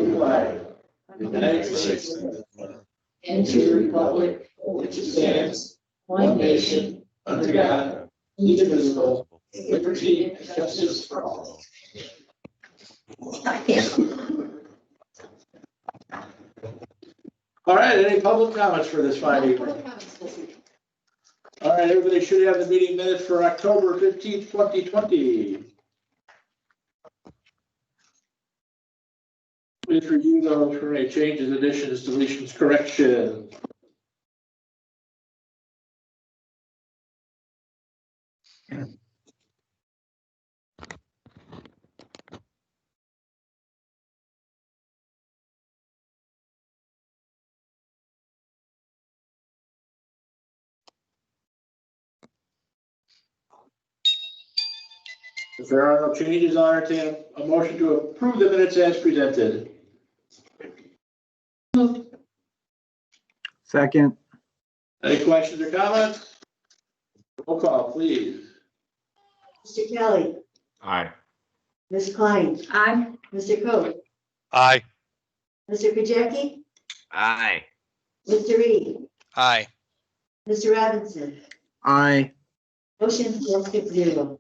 flag of the United States and to the republic for which it stands, one nation, under God, indivisible, with liberty and justice for all. All right, any public comments for this fine evening? All right, everybody should have the meeting minutes for October 15th, 2020. Please review those for any changes, additions, deletions, corrections. If there are no changes, I'll entertain a motion to approve the minutes as presented. Second. Any questions or comments? Roll call, please. Mr. Kelly. Aye. Ms. Klein. Aye. Mr. Coe. Aye. Mr. Kajeki. Aye. Mr. Reed. Aye. Mr. Robinson. Aye. Motion passed 6-0.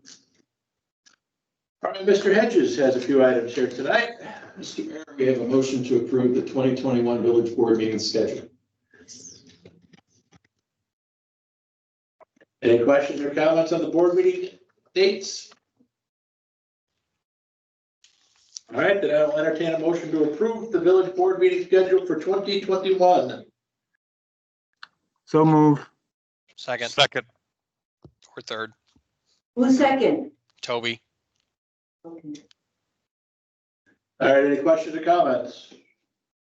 All right, Mr. Hedges has a few items here tonight. Mr. Mayor, we have a motion to approve the 2021 village board meeting schedule. Any questions or comments on the board meeting dates? All right, then I will entertain a motion to approve the village board meeting schedule for 2021. So move. Second. Or third. Who's second? Toby. Okay. All right, any questions or comments?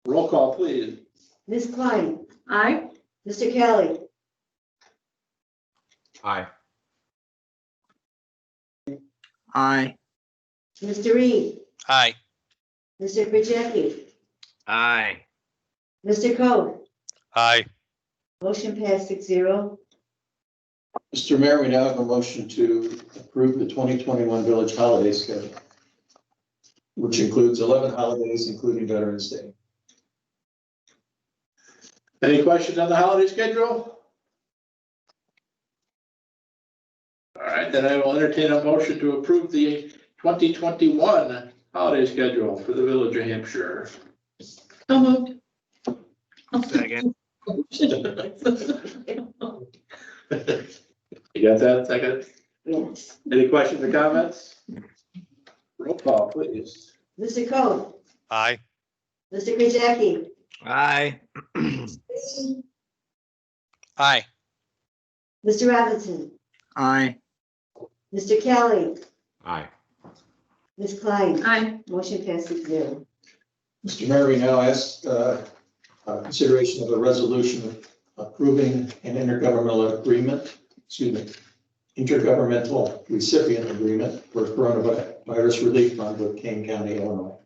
Roll call, please. Ms. Klein. Aye. Mr. Kelly. Aye. Aye. Mr. Reed. Aye. Mr. Kajeki. Aye. Mr. Coe. Aye. Motion passed 6-0. Mr. Mayor, we now have a motion to approve the 2021 village holiday schedule, which includes 11 holidays, including Veterans Day. Any questions on the holiday schedule? All right, then I will entertain a motion to approve the 2021 holiday schedule for the village of Hampshire. So moved. Second. You got that second? Yes. Any questions or comments? Roll call, please. Mr. Coe. Aye. Mr. Kajeki. Aye. Aye. Mr. Robinson. Aye. Mr. Kelly. Aye. Ms. Klein. Aye. Motion passed 6-0. Mr. Mayor, we now ask consideration of a resolution approving an intergovernmental recipient agreement for coronavirus relief fund with Kane County, Illinois.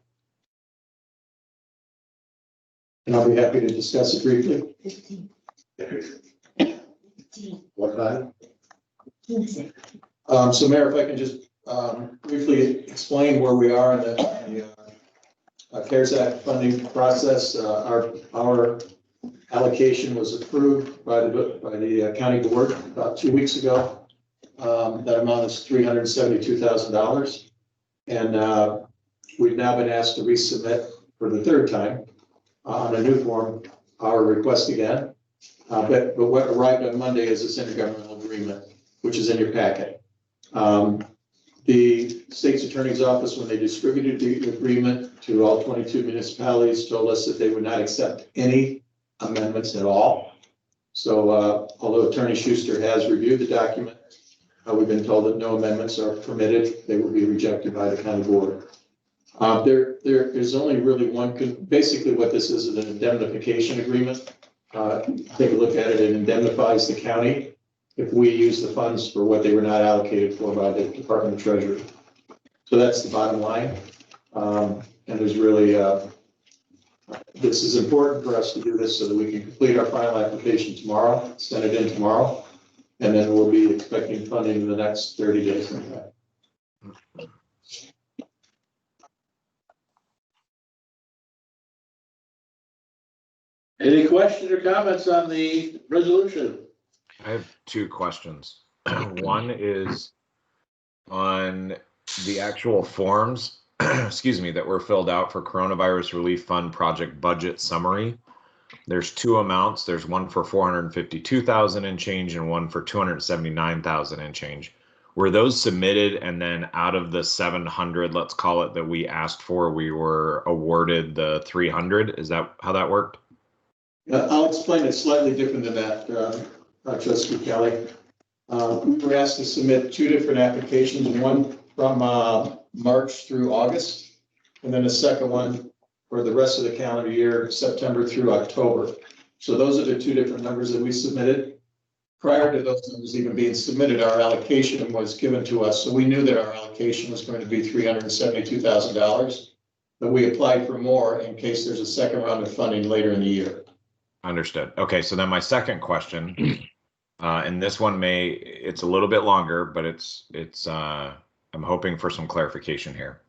And I'll be happy to discuss it briefly. 15. What time? So Mayor, if I can just briefly explain where we are in the CARES Act funding process. Our allocation was approved by the county board about 2 weeks ago. That amount is $372,000. And we've now been asked to resubmit for the third time on a new form, our request again. But what arrived on Monday is this intergovernmental agreement, which is in your packet. The state's attorney's office, when they distributed the agreement to all 22 municipalities, told us that they would not accept any amendments at all. So although Attorney Schuster has reviewed the document, we've been told that no amendments are permitted. They will be rejected by the county board. There is only really one, basically what this is an indemnification agreement. Take a look at it. It indemnifies the county if we use the funds for what they were not allocated for by the Department of Treasury. So that's the bottom line. And there's really, this is important for us to do this so that we can complete our final application tomorrow, send it in tomorrow, and then we'll be expecting funding in the next 30 days. Any questions or comments on the resolution? I have two questions. One is on the actual forms, excuse me, that were filled out for Coronavirus Relief Fund Project Budget Summary. There's two amounts. There's one for 452,000 and change and one for 279,000 and change. Were those submitted, and then out of the 700, let's call it, that we asked for, we were awarded the 300? Is that how that worked? I'll explain it slightly different than that, Trustee Kelly. We were asked to submit two different applications, one from March through August, and then a second one for the rest of the calendar year, September through October. So those are the two different numbers that we submitted. Prior to those numbers even being submitted, our allocation was given to us. So we knew that our allocation was going to be $372,000, but we applied for more in case there's a second round of funding later in the year. Understood. Okay, so then my second question, and this one it's a little bit longer, but I'm hoping for some clarification here.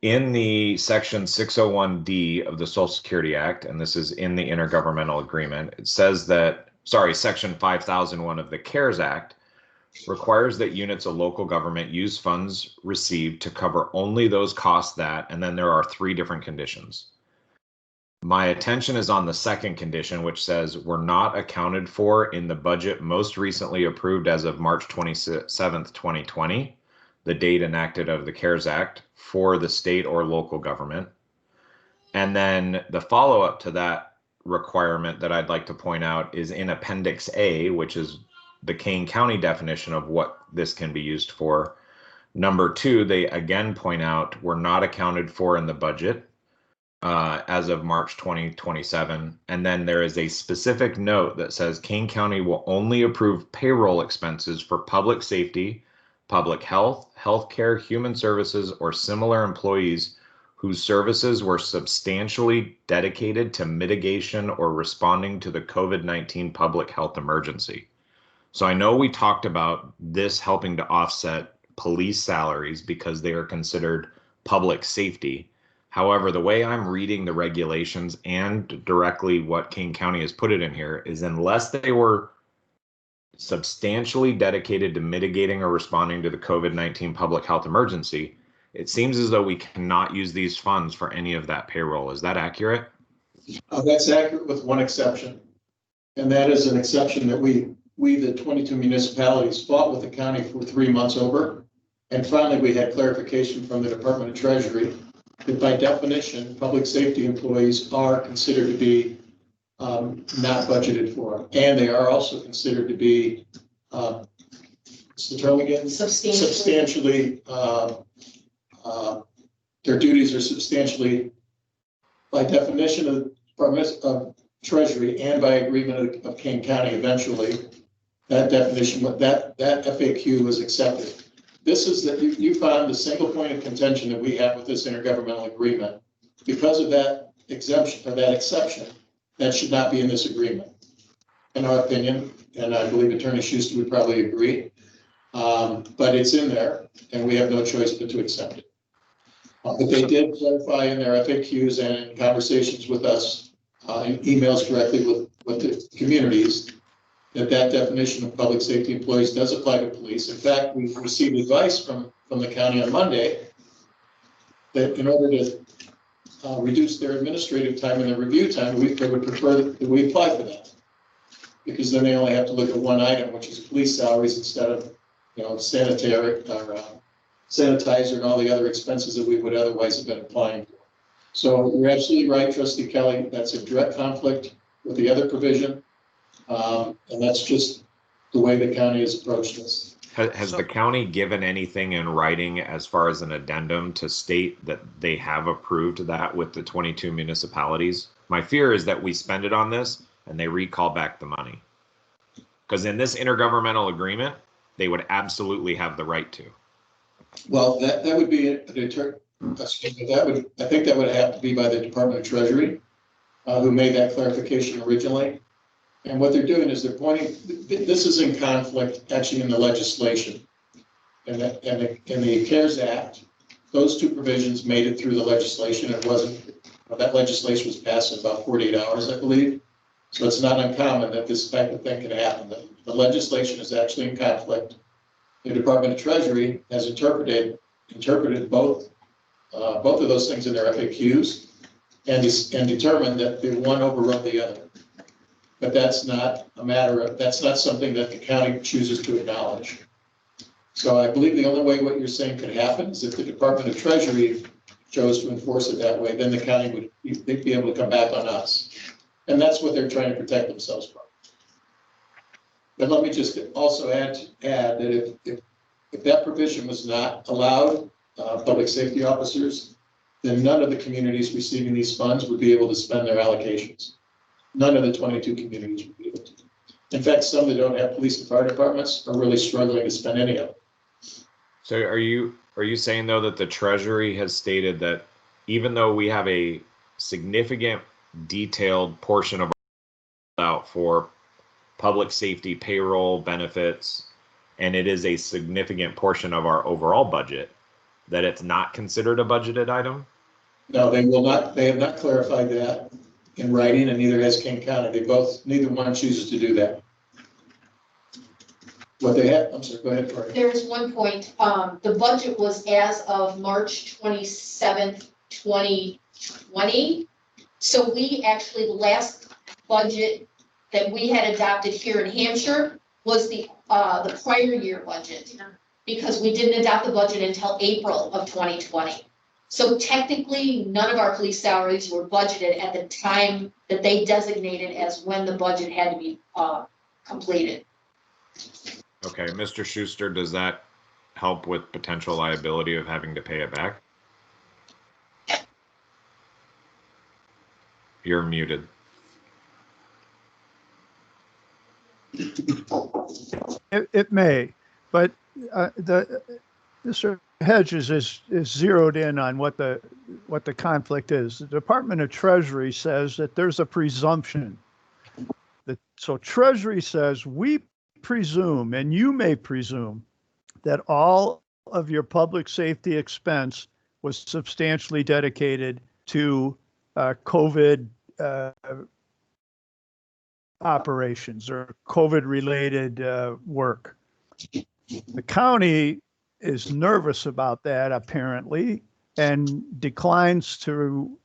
In the section 601D of the Social Security Act, and this is in the intergovernmental agreement, it says that, section 5001 of the CARES Act requires that units of local government use funds received to cover only those costs that, and then there are three different conditions. My attention is on the second condition, which says were not accounted for in the budget most recently approved as of March 27th, 2020, the date enacted of the CARES Act for the state or local government. And then the follow-up to that requirement that I'd like to point out is in Appendix A, which is the Kane County definition of what this can be used for. Number 2, they again point out were not accounted for in the budget as of March 2027. And then there is a specific note that says Kane County will only approve payroll expenses for public safety, public health, healthcare, human services, or similar employees whose services were substantially dedicated to mitigation or responding to the COVID-19 public health emergency. So I know we talked about this helping to offset police salaries because they are considered public safety. However, the way I'm reading the regulations and directly what Kane County has put it in here is unless they were substantially dedicated to mitigating or responding to the COVID-19 public health emergency, it seems as though we cannot use these funds for any of that payroll. Is that accurate? That's accurate with one exception. And that is an exception that we, the 22 municipalities, fought with the county for 3 months over. And finally, we had clarification from the Department of Treasury that by definition, public safety employees are considered to be not budgeted for. And they are also considered to be, what's the term again? Substantially, their duties are substantially, by definition of the Department of Treasury and by agreement of Kane County eventually, that definition, that FAQ was accepted. This is that you found the single point of contention that we have with this intergovernmental agreement. Because of that exemption or that exception, that should not be in this agreement, in our opinion, and I believe Attorney Schuster would probably agree. But it's in there, and we have no choice but to accept it. But they did clarify in their FAQs and in conversations with us, in emails directly with the communities, that definition of public safety employees does apply to police. In fact, we received advice from the county on Monday that in order to reduce their administrative time and their review time, they would prefer that we apply for that. Because then they only have to look at one item, which is police salaries instead of, sanitary or sanitizer and all the other expenses that we would otherwise have been applying for. So you're absolutely right, Trustee Kelly. That's a direct conflict with the other provision. And that's just the way the county has approached this. Has the county given anything in writing as far as an addendum to state that they have approved that with the 22 municipalities? My fear is that we spend it on this and they recall back the money. Because in this intergovernmental agreement, they would absolutely have the right to. Well, that would be I think that would have to be by the Department of Treasury, who made that clarification originally. And what they're doing is they're pointing, this is in conflict actually in the legislation. And in the CARES Act, those two provisions made it through the legislation. It wasn't That legislation was passed in about 48 hours, I believe. So it's not uncommon that this type of thing can happen. The legislation is actually in conflict. The Department of Treasury has interpreted both of those things in their FAQs and determined that the one overrode the other. But that's not something that the county chooses to acknowledge. So I believe the only way what you're saying could happen is if the Department of Treasury chose to enforce it that way, then the county would be able to come back on us. And that's what they're trying to protect themselves from. But let me just also add that if that provision was not allowed, public safety officers, then none of the communities receiving these funds would be able to spend their allocations. None of the 22 communities would be able to. In fact, some that don't have police and fire departments are really struggling to spend any of it. So are you saying though that the Treasury has stated that even though we have a significant detailed portion of our out for public safety, payroll, benefits, and it is a significant portion of our overall budget, that it's not considered a budgeted item? No, they will not. They have not clarified that in writing, and neither has King County. Neither one chooses to do that. What they have, I'm sorry, go ahead, Tori. There is one point, the budget was as of March 27th, 2020. So we actually, the last budget that we had adopted here in Hampshire was the prior year budget, because we didn't adopt the budget until April of 2020. So technically, none of our police salaries were budgeted at the time that they designated as when the budget had to be completed. Okay, Mr. Schuster, does that help with potential liability of having to pay it back? You're muted. It may, but Mr. Hedges is zeroed in on what the conflict is. The Department of Treasury says that there's a presumption. So Treasury says we presume, and you may presume, that all of your public safety expense was substantially dedicated to COVID operations or COVID-related work. The county is nervous about that, apparently, and declines to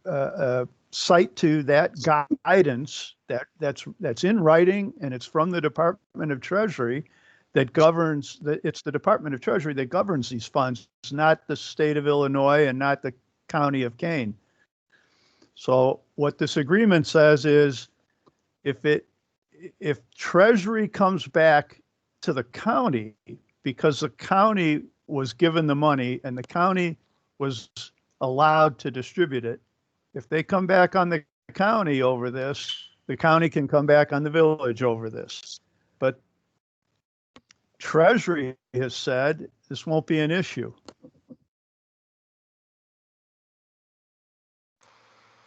cite to that guidance that's in writing, and it's from the Department of Treasury that governs. It's the Department of Treasury that governs these funds, not the state of Illinois and not the county of Kane. So what this agreement says is, if Treasury comes back to the county because the county was given the money and the county was allowed to distribute it, if they come back on the county over this, the county can come back on the village over this. But Treasury has said this won't be an issue.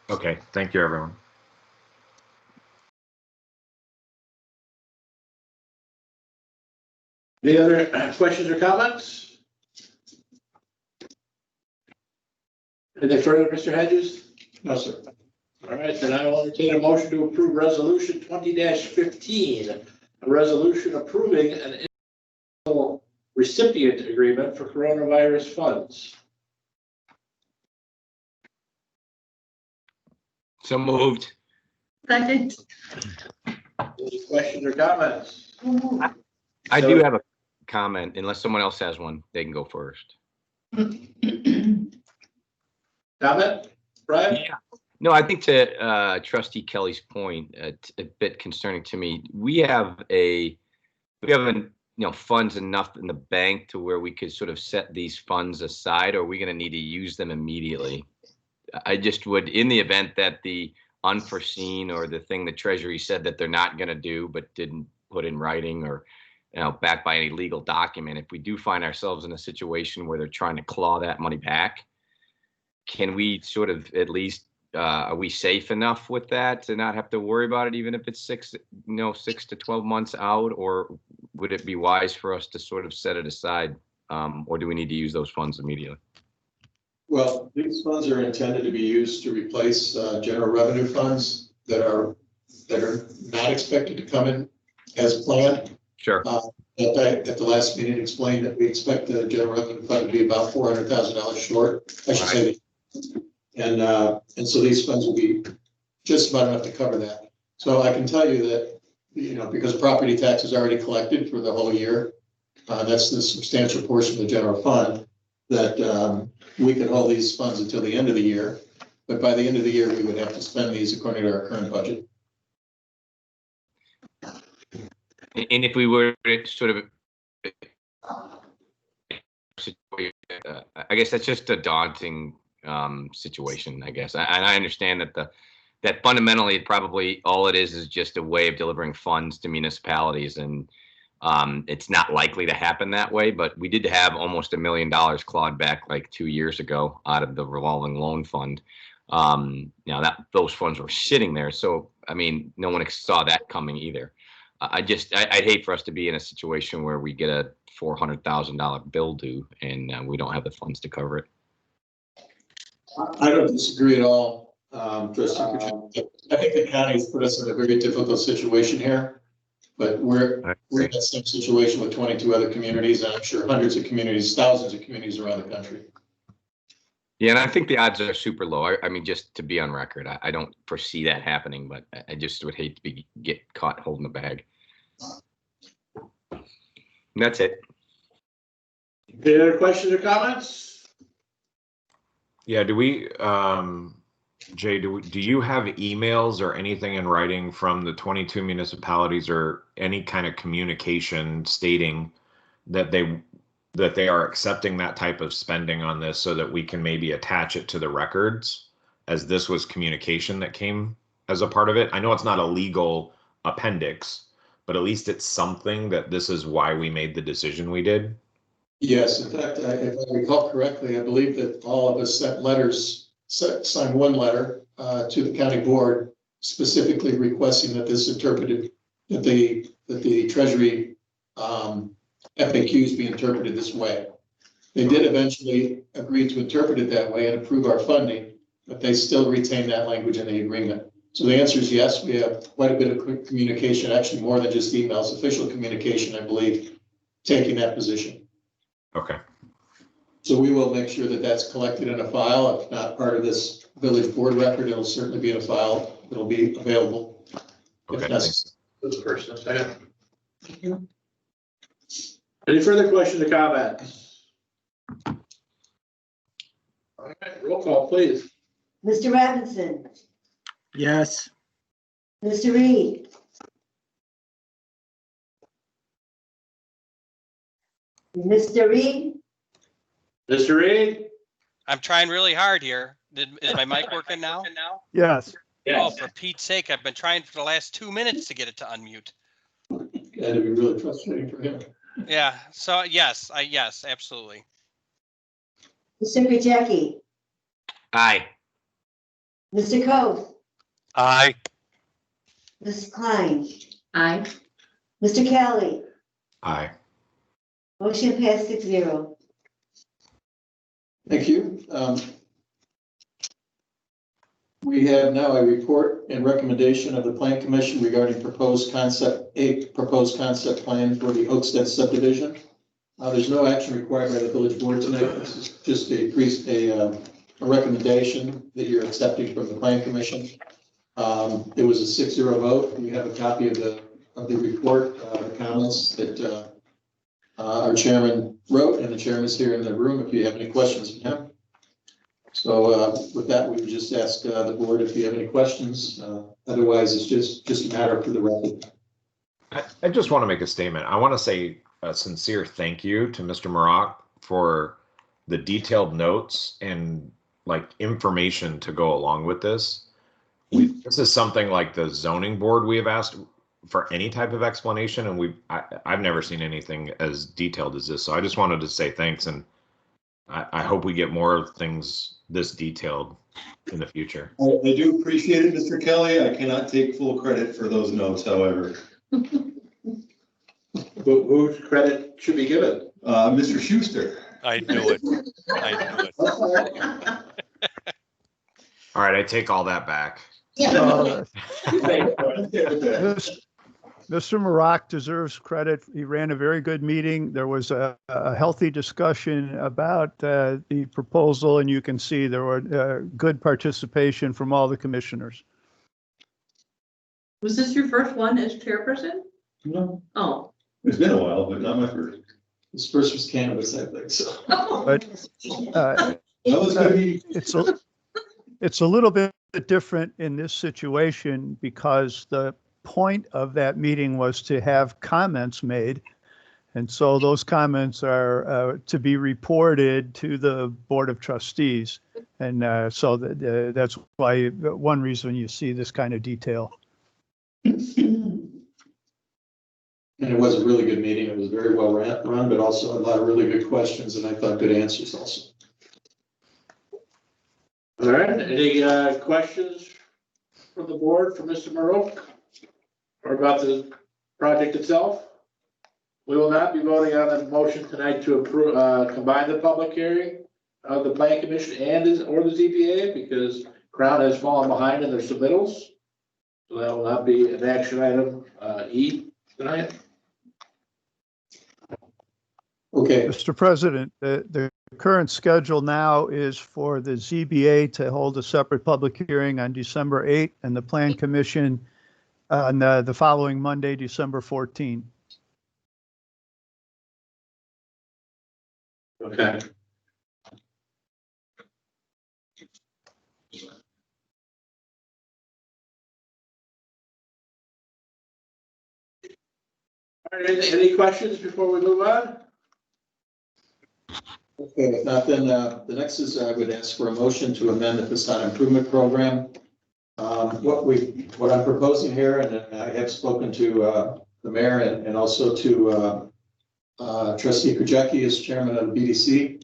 Okay, thank you, everyone. Any other questions or comments? Anything further, Mr. Hedges? No, sir. All right, then I will entertain a motion to approve resolution 20-15, a resolution approving an international recipient agreement for coronavirus funds. So moved. Second. Any questions or comments? I do have a comment. Unless someone else has one, they can go first. Comment, Brian? Yeah. No, I think to Trustee Kelly's point, it's a bit concerning to me. We have funds enough in the bank to where we could sort of set these funds aside, or are we going to need to use them immediately? I just would, in the event that the unforeseen or the thing the Treasury said that they're not going to do but didn't put in writing or backed by any legal document, if we do find ourselves in a situation where they're trying to claw that money back, can we sort of at least are we safe enough with that to not have to worry about it, even if it's 6 to 12 months out, or would it be wise for us to sort of set it aside, or do we need to use those funds immediately? Well, these funds are intended to be used to replace general revenue funds that are not expected to come in as planned. Sure. At the last meeting explained that we expect the general revenue fund to be about $400,000 short, I should say. And so these funds will be just about enough to cover that. So I can tell you that, you know, because property tax is already collected for the whole year, that's the substantial portion of the general fund, that we can hold these funds until the end of the year. But by the end of the year, we would have to spend these according to our current budget. And if we were to sort of, I guess that's just a daunting situation, I guess. And I understand that that fundamentally probably all it is just a way of delivering funds to municipalities, and it's not likely to happen that way. But we did have almost $1 million clawed back like 2 years ago out of the revolving loan fund. Now that those funds were sitting there, so I mean, no one saw that coming either. I'd hate for us to be in a situation where we get a $400,000 bill due and we don't have the funds to cover it. I don't disagree at all, Trustee Purcell. I think the county has put us in a very difficult situation here, but we're in the same situation with 22 other communities, and I'm sure hundreds of communities, thousands of communities around the country. Yeah, and I think the odds are super low. I mean, just to be on record, I don't foresee that happening, but I just would hate to get caught holding the bag. And that's it. Any other questions or comments? Yeah, do we, Jay, do you have emails or anything in writing from the 22 municipalities or any kind of communication stating that they are accepting that type of spending on this, so that we can maybe attach it to the records, as this was communication that came as a part of it? I know it's not a legal appendix, but at least it's something that this is why we made the decision we did. Yes, in fact, if I recall correctly, I believe that all of us sent letters, signed one letter to the county board specifically requesting that this interpreted, that the Treasury FAQs be interpreted this way. They did eventually agree to interpret it that way and approve our funding, but they still retain that language in the agreement. So the answer is yes, we have quite a bit of quick communication, actually more than just emails, official communication, I believe, taking that position. Okay. So we will make sure that that's collected in a file. If not part of this village board record, it'll certainly be in a file. It'll be available. Okay. If necessary. This person, any further questions or comments? All right, roll call, please. Mr. Robinson, yes, Mr. Reed, Mr. Reed, Mr. Reed? I'm trying really hard here. Is my mic working now? Yes. Oh, for Pete's sake, I've been trying for the last 2 minutes to get it to unmute. That'd be really frustrating for him. Yeah, so yes, absolutely. Mr. Krajewski, Aye. Mr. Cove, Aye. Mrs. Klein, Aye. Mr. Kelly, Aye. motion passed 6-0. Thank you. We have now a report and recommendation of the Plan Commission regarding proposed concept plan for the Oakstead subdivision. There's no action required by the village board tonight. This is just a recommendation that you're accepting from the Plan Commission. It was a 6-0 vote. You have a copy of the report, the comments that our chairman wrote, and the chairman is here in the room if you have any questions of him. So with that, we would just ask the board if you have any questions. Otherwise, it's just a matter for the record. I just want to make a statement. I want to say a sincere thank you to Mr. Maroc for the detailed notes and like information to go along with this. This is something like the zoning board we have asked for any type of explanation, and I've never seen anything as detailed as this. So I just wanted to say thanks, and I hope we get more things this detailed in the future. I do appreciate it, Mr. Kelly. I cannot take full credit for those notes, however. Whose credit should be given? Mr. Schuster. I knew it. I knew it. All right, I take all that back. So, Mr. Maroc deserves credit. He ran a very good meeting. There was a healthy discussion about the proposal, and you can see there were good participation from all the commissioners. Was this your first one as chairperson? No, Oh. It's been a while, but not my first. his first was cannabis, I think, so. But That was gonna be. it's a little bit different in this situation because the point of that meeting was to have comments made. And so those comments are to be reported to the Board of Trustees. And so that's why one reason you see this kind of detail. And it was a really good meeting. It was very well run, but also a lot of really good questions, and I thought good answers also. All right, any questions from the board for Mr. Maroc? Or about the project itself? We will not be voting on the motion tonight to approve, combine the public hearing of the Plan Commission or the ZBA because Crown has fallen behind in their submittals. So that will not be an action item, E tonight. Okay, Mr. President, the current schedule now is for the ZBA to hold a separate public hearing on December 8th and the Plan Commission on the following Monday, December 14th. Okay. All right, any questions before we move on? okay, if not, then the next is I would ask for a motion to amend the facade improvement program. What I'm proposing here, and I have spoken to the mayor and also to Trustee Krajewski as chairman of the BDC.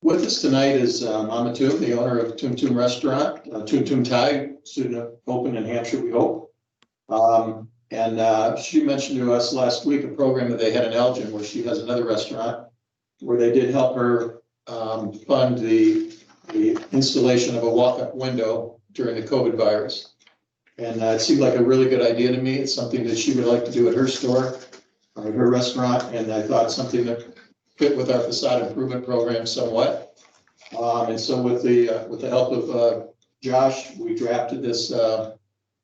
With us tonight is Mama Toom, the owner of Toom Toom Restaurant, Toom Toom Thai, soon to open in Hampshire, we hope. And she mentioned to us last week a program that they had in Elgin where she has another restaurant where they did help her fund the installation of a walk-up window during the COVID virus. And it seemed like a really good idea to me. It's something that she would like to do at her store, or at her restaurant, and I thought something that fit with our facade improvement program somewhat. And so with the help of Josh, we drafted this.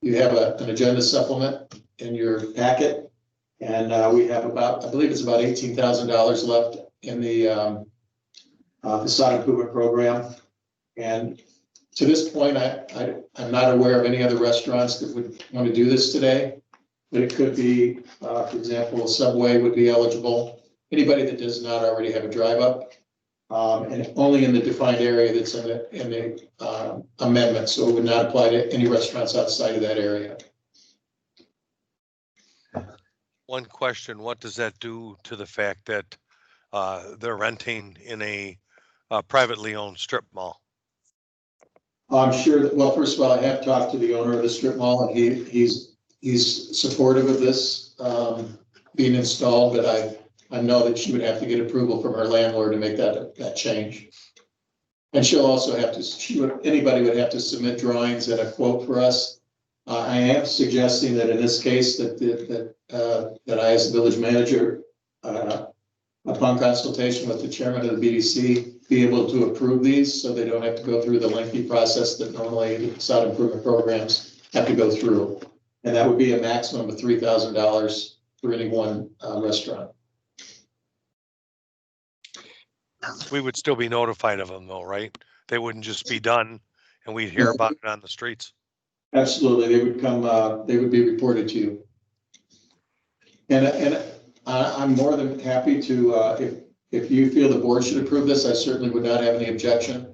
You have an agenda supplement in your packet, and we have I believe it's about $18,000 left in the facade improvement program. And to this point, I'm not aware of any other restaurants that would want to do this today, but it could be, for example, Subway would be eligible. Anybody that does not already have a drive up, and only in the defined area that's in the amendment. So it would not apply to any restaurants outside of that area. One question, what does that do to the fact that they're renting in a privately owned strip mall? I'm sure that, well, first of all, I have talked to the owner of the strip mall, and he's supportive of this being installed, but I know that she would have to get approval from her landlord to make that change. And she'll also have to, anybody would have to submit drawings and a quote for us. I am suggesting that in this case that I, as the village manager, upon consultation with the chairman of the BDC, be able to approve these so they don't have to go through the lengthy process that normally the facade improvement programs have to go through. And that would be a maximum of $3,000 for any one restaurant. We would still be notified of them though, right? They wouldn't just be done and we'd hear about it on the streets. Absolutely, they would come, they would be reported to you. And I'm more than happy to, if you feel the board should approve this, I certainly would not have any objection.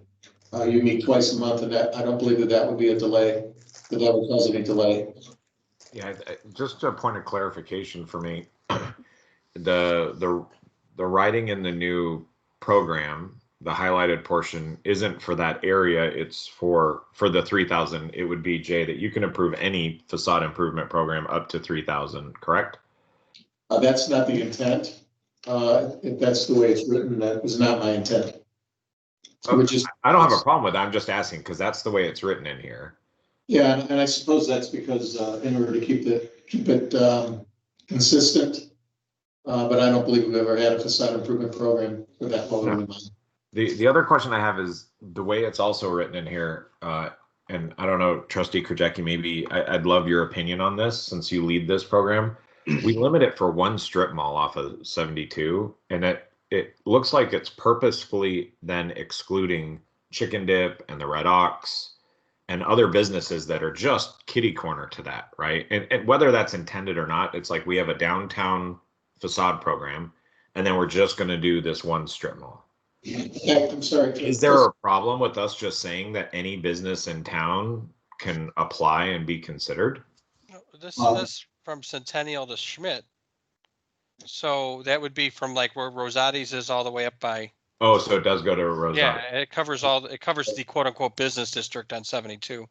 You meet twice a month, and that I don't believe that would be a delay, that would cause any delay. Yeah, just a point of clarification for me. The writing in the new program, the highlighted portion, isn't for that area. It's for the 3,000. It would be, Jay, that you can approve any facade improvement program up to 3,000, correct? That's not the intent. if that's the way it's written, that was not my intent. Which is, I don't have a problem with that. I'm just asking because that's the way it's written in here. yeah, and I suppose that's because, in order to keep it consistent. But I don't believe we've ever had a facade improvement program with that logo in mind. The other question I have is the way it's also written in here, and I don't know, Trustee Krajewski, maybe I'd love your opinion on this since you lead this program. We limit it for one strip mall off of 72, and it looks like it's purposefully then excluding Chicken Dip and the Red Ox and other businesses that are just kitty corner to that, right? And whether that's intended or not, it's like we have a downtown facade program, and then we're just going to do this one strip mall. I'm sorry. Is there a problem with us just saying that any business in town can apply and be considered? This is from Centennial to Schmidt. So that would be from like where Rosati's is all the way up by. Oh, so it does go to Rosati. Yeah, it covers the quote unquote business district on 72.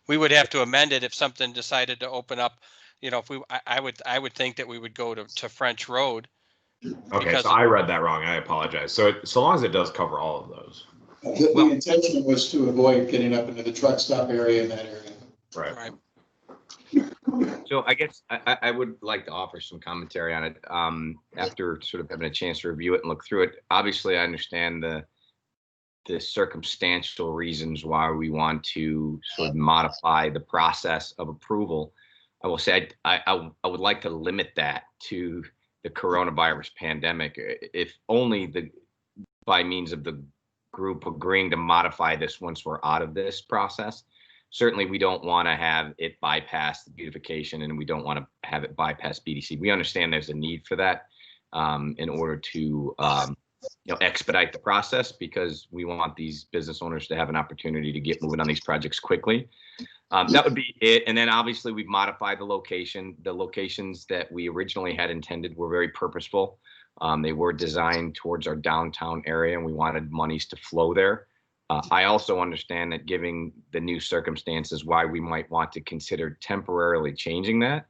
We would have to amend it if something decided to open up, if I would think that we would go to French Road. Okay, so I read that wrong. I apologize. So long as it does cover all of those. The intention was to avoid getting up into the truck stop area in that area. Right. So I guess I would like to offer some commentary on it after sort of having a chance to review it and look through it. Obviously, I understand the circumstantial reasons why we want to sort of modify the process of approval. I will say I would like to limit that to the coronavirus pandemic, if only by means of the group agreeing to modify this once we're out of this process. Certainly, we don't want to have it bypass the beautification, and we don't want to have it bypass BDC. We understand there's a need for that in order to expedite the process, because we want these business owners to have an opportunity to get moving on these projects quickly. That would be it. And then obviously we've modified the location. The locations that we originally had intended were very purposeful. They were designed towards our downtown area, and we wanted monies to flow there. I also understand that given the new circumstances, why we might want to consider temporarily changing that.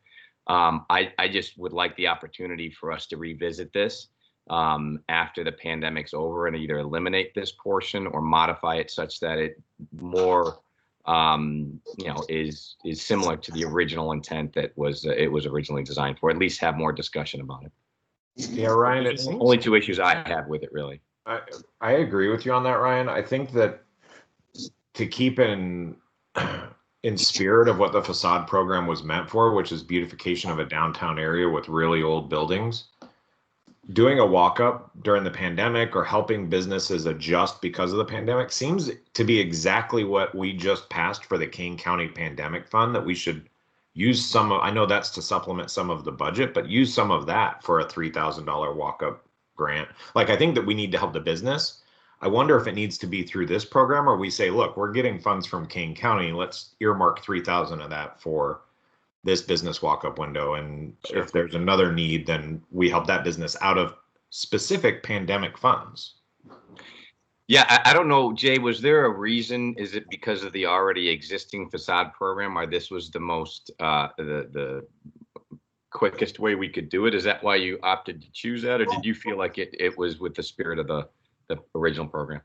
I just would like the opportunity for us to revisit this after the pandemic's over and either eliminate this portion or modify it such that it more is similar to the original intent that it was originally designed for. At least have more discussion about it. Yeah, Ryan, it seems only two issues I have with it, really. I agree with you on that, Ryan. I think that to keep in spirit of what the facade program was meant for, which is beautification of a downtown area with really old buildings, doing a walk-up during the pandemic or helping businesses adjust because of the pandemic seems to be exactly what we just passed for the Kane County Pandemic Fund, that we should use some of. I know that's to supplement some of the budget, but use some of that for a $3,000 walk-up grant. Like, I think that we need to help the business. I wonder if it needs to be through this program, or we say, look, we're getting funds from Kane County. Let's earmark 3,000 of that for this business walk-up window. And sure, if there's another need, then we help that business out of specific pandemic funds. Yeah, I don't know, Jay, was there a reason? Is it because of the already existing facade program, or this was the most, the quickest way we could do it? Is that why you opted to choose that, or did you feel like it was with the spirit of the original program?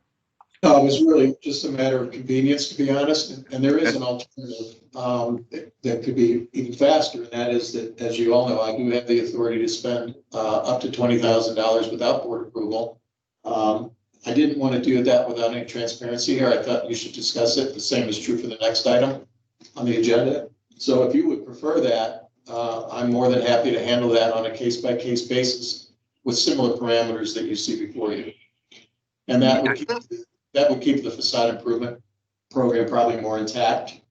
No, it was really just a matter of convenience, to be honest. And there is an alternative that could be even faster. And that is that, as you all know, I do have the authority to spend up to $20,000 without board approval. I didn't want to do that without any transparency here. I thought you should discuss it. The same is true for the next item on the agenda. So if you would prefer that, I'm more than happy to handle that on a case-by-case basis with similar parameters that you see before you. And that would keep the facade improvement program probably more intact.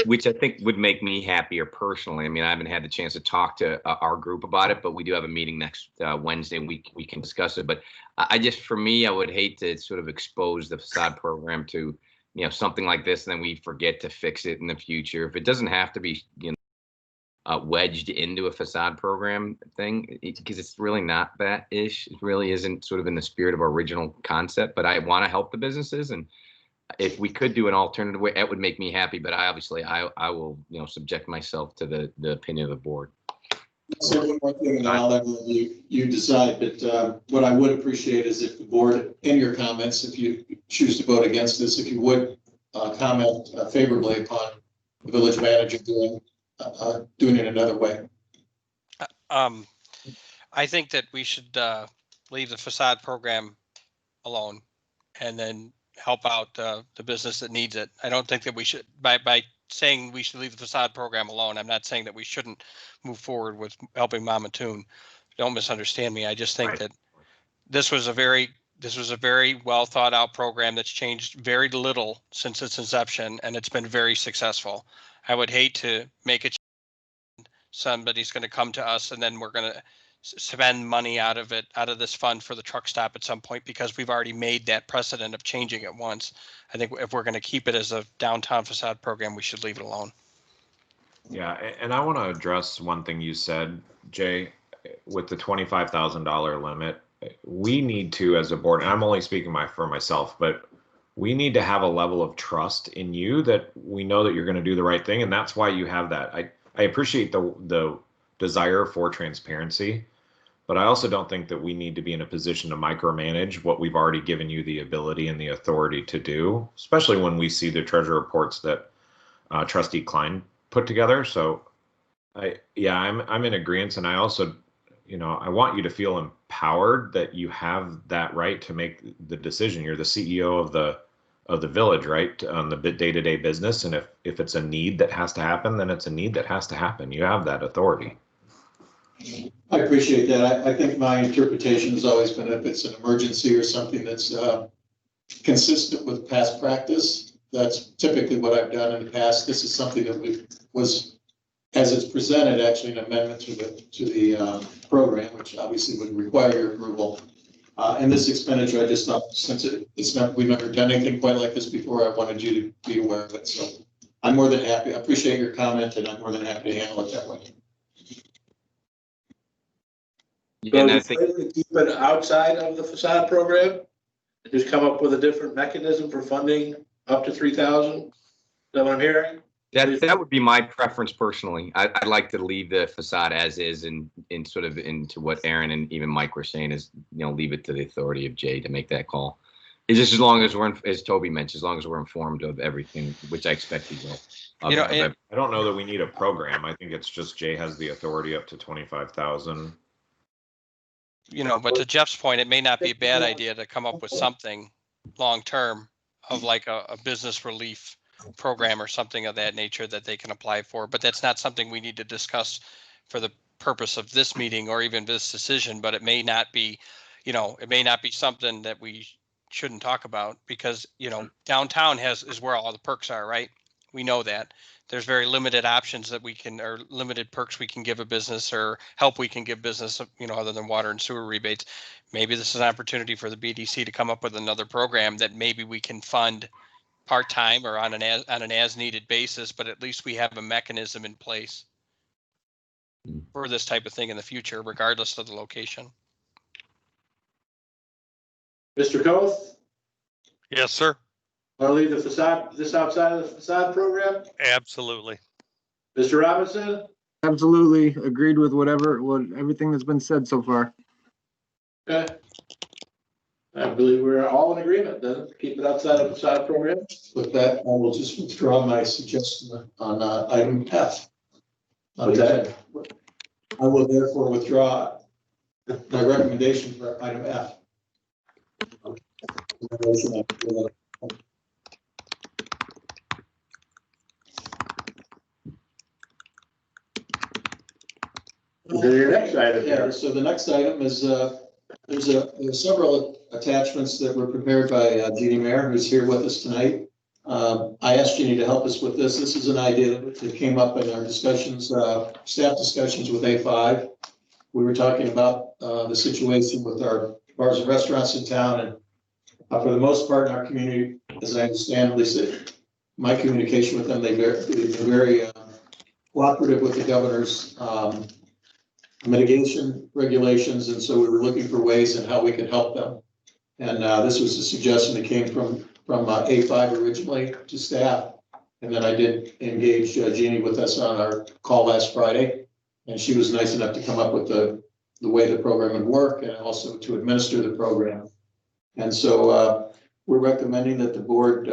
Which I think would make me happier personally. I mean, I haven't had the chance to talk to our group about it, but we do have a meeting next Wednesday, and we can discuss it. But I just, for me, I would hate to sort of expose the facade program to, something like this, and then we forget to fix it in the future. If it doesn't have to be, wedged into a facade program thing, because it's really not that ish. It really isn't sort of in the spirit of our original concept, but I want to help the businesses. And if we could do an alternative way, that would make me happy. But I will, subject myself to the opinion of the board. Say one more thing, and I'll let you decide, but what I would appreciate is if the board, in your comments, if you choose to vote against this, if you would comment favorably upon the village manager doing it another way. I think that we should leave the facade program alone and then help out the business that needs it. I don't think that we should, by saying we should leave the facade program alone, I'm not saying that we shouldn't move forward with helping Mama Toon. Don't misunderstand me. I just think that this was a very well thought out program that's changed very little since its inception, and it's been very successful. I would hate to make it somebody's going to come to us and then we're going to spend money out of this fund for the truck stop at some point, because we've already made that precedent of changing it once. I think if we're going to keep it as a downtown facade program, we should leave it alone. Yeah, and I want to address one thing you said, Jay, with the $25,000 limit. We need to, as a board, and I'm only speaking for myself, but we need to have a level of trust in you that we know that you're going to do the right thing, and that's why you have that. I appreciate the desire for transparency, but I also don't think that we need to be in a position to micromanage what we've already given you the ability and the authority to do, especially when we see the treasury reports that Trustee Klein put together. So I'm in agreement, and I also, I want you to feel empowered that you have that right to make the decision. You're the CEO of the village, right, on the day-to-day business, and if it's a need that has to happen, then it's a need that has to happen. You have that authority. I appreciate that. I think my interpretation has always been if it's an emergency or something that's consistent with past practice, that's typically what I've done in the past. This is something that was, as it's presented, actually an amendment to the program, which obviously would require your approval. And this expenditure, I just thought, since we've never done anything quite like this before, I wanted you to be aware of it. So I'm more than happy. I appreciate your comment, and I'm more than happy to handle it that way. And I think Keep it outside of the facade program, and just come up with a different mechanism for funding up to 3,000. Is that what I'm hearing? that would be my preference personally. I'd like to leave the facade as is, and sort of into what Aaron and even Mike were saying is, leave it to the authority of Jay to make that call. It's just as long as we're, as Toby mentioned, as long as we're informed of everything, which I expect he will. I don't know that we need a program. I think it's just Jay has the authority up to 25,000. But to Jeff's point, it may not be a bad idea to come up with something long-term of like a business relief program or something of that nature that they can apply for. But that's not something we need to discuss for the purpose of this meeting or even this decision. But it may not be, something that we shouldn't talk about, because, downtown is where all the perks are, right? We know that. There's very limited options that we can, or limited perks we can give a business or help we can give business, other than water and sewer rebates. Maybe this is an opportunity for the BDC to come up with another program that maybe we can fund part-time or on an as-needed basis, but at least we have a mechanism in place for this type of thing in the future, regardless of the location. Mr. Koth, Yes, sir. want to leave the facade, this outside of the facade program? Absolutely. Mr. Robinson? Absolutely agreed with everything that's been said so far. Okay. I believe we're all in agreement then, keep it outside of the facade program. With that, I will just withdraw my suggestion on item F. What's that? I will therefore withdraw my recommendation for item F. Your next item. Yeah, so the next item is, there's several attachments that were prepared by Jeannie Mayer, who's here with us tonight. I asked Jeannie to help us with this. This is an idea that came up in our discussions, staff discussions with A5. We were talking about the situation with our bars and restaurants in town, and for the most part in our community, as I understand, at least my communication with them, they've been very cooperative with the governor's mitigation regulations, and so we were looking for ways in how we could help them. And this was a suggestion that came from A5 originally to staff, and then I did engage Jeannie with us on our call last Friday. And she was nice enough to come up with the way the program would work and also to administer the program. And so we're recommending that the board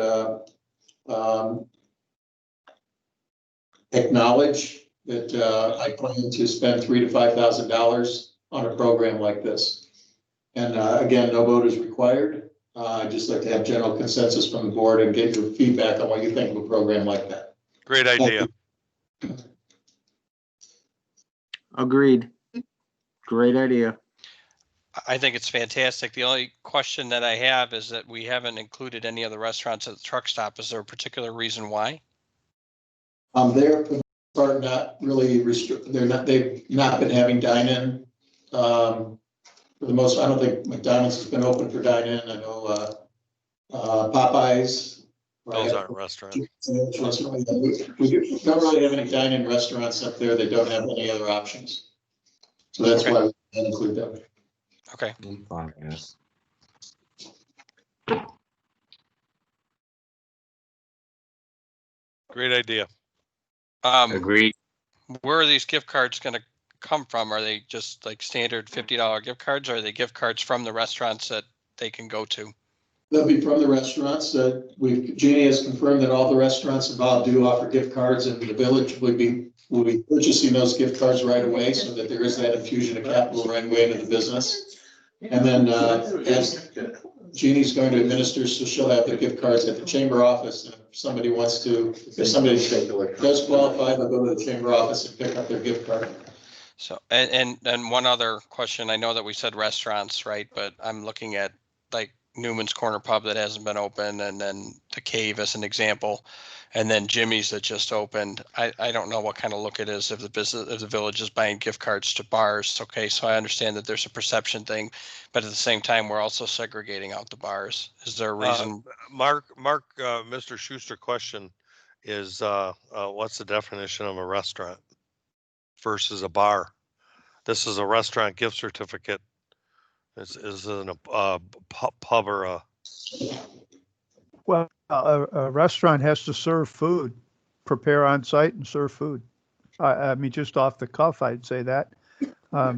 acknowledge that I plan to spend $3,000 to $5,000 on a program like this. And again, no vote is required. I'd just like to have general consensus from the board and get your feedback on what you think of a program like that. Great idea. Agreed. Great idea. I think it's fantastic. The only question that I have is that we haven't included any of the restaurants at the truck stop. Is there a particular reason why? They're for the most part not really restricted. They've not been having dine-in. For the most, I don't think McDonald's has been open for dine-in. I know Popeyes. Those aren't restaurants. We don't really have any dine-in restaurants up there that don't have any other options. So that's Okay. why we didn't include them. Okay. Yes. Great idea. Agreed. Where are these gift cards going to come from? Are they just like standard $50 gift cards, or are they gift cards from the restaurants that they can go to? They'll be from the restaurants. Jeannie has confirmed that all the restaurants involved do offer gift cards, and the village will be purchasing those gift cards right away so that there is that infusion of capital right away into the business. And then as Jeannie's going to administer, so she'll have the gift cards at the chamber office. And if somebody does qualify, they'll go to the chamber office and pick up their gift card. So, and one other question. I know that we said restaurants, right? But I'm looking at like Newman's Corner Pub that hasn't been open, and then the Cave as an example, and then Jimmy's that just opened. I don't know what kind of look it is if the village is buying gift cards to bars. Okay, so I understand that there's a perception thing, but at the same time, we're also segregating out the bars. Is there a reason? Mark, Mr. Schuster question is, what's the definition of a restaurant versus a bar? This is a restaurant gift certificate. Is it a pub or a? Well, a restaurant has to serve food, prepare on site and serve food. I mean, just off the cuff, I'd say that. That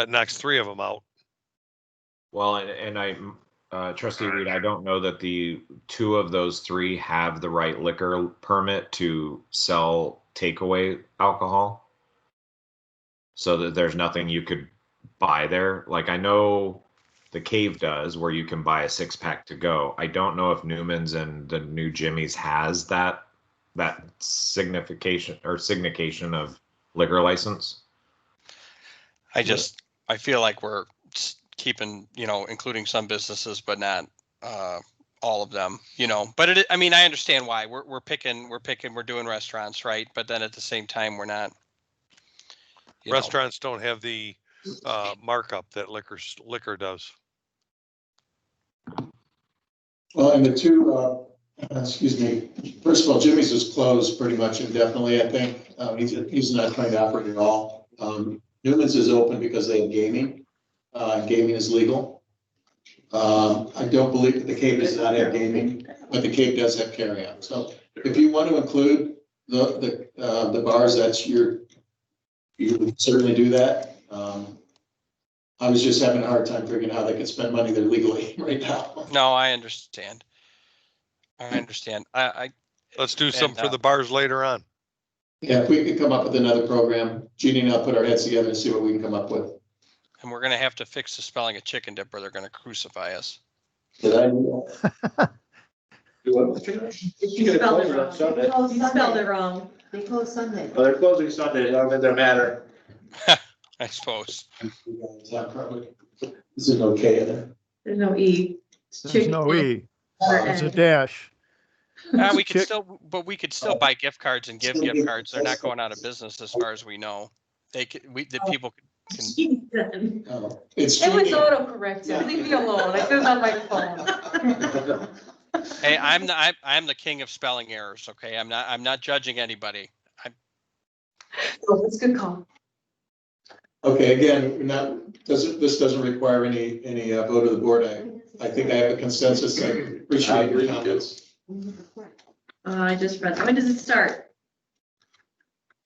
knocks 3 of them out. Well, and Trustee Reed, I don't know that the 2 of those 3 have the right liquor permit to sell takeaway alcohol. So that there's nothing you could buy there. Like I know the Cave does, where you can buy a 6-pack to go. I don't know if Newman's and the new Jimmy's has that signification of liquor license. I feel like we're keeping, including some businesses, but not all of them, but I mean, I understand why we're doing restaurants, right? But then at the same time, we're not. Restaurants don't have the markup that liquor does. Well, and the 2, excuse me, first of all, Jimmy's is closed pretty much indefinitely, I think. He's not trying to operate at all. Newman's is open because they have gaming. Gaming is legal. I don't believe that the Cape does not have gaming, but the Cape does have carry-out. So if you want to include the bars, you would certainly do that. I was just having a hard time figuring out how they could spend money there legally right now. No, I understand. Let's do something for the bars later on. Yeah, if we could come up with another program, Jeannie and I'll put our heads together and see what we can come up with. And we're going to have to fix the spelling of chicken dip or they're going to crucify us. Did I do that? You spelled it wrong. Sunday. You spelled it wrong. They close Sunday. Well, they're closing Sunday. I don't think they matter. I suppose. Is it okay in there? There's no E. There's no E. There's a dash. We could still buy gift cards and give gift cards. They're not going out of business as far as we know. The people can. Oh, it's It was Jeannie. autocorrected. Leave me alone. I did it on my phone. Hey, I'm the king of spelling errors. Okay, I'm not judging anybody. Oh, that's a good call. Okay, again, this doesn't require any vote of the board. I think I have a consensus. I appreciate your comments. I just read that. When does it start?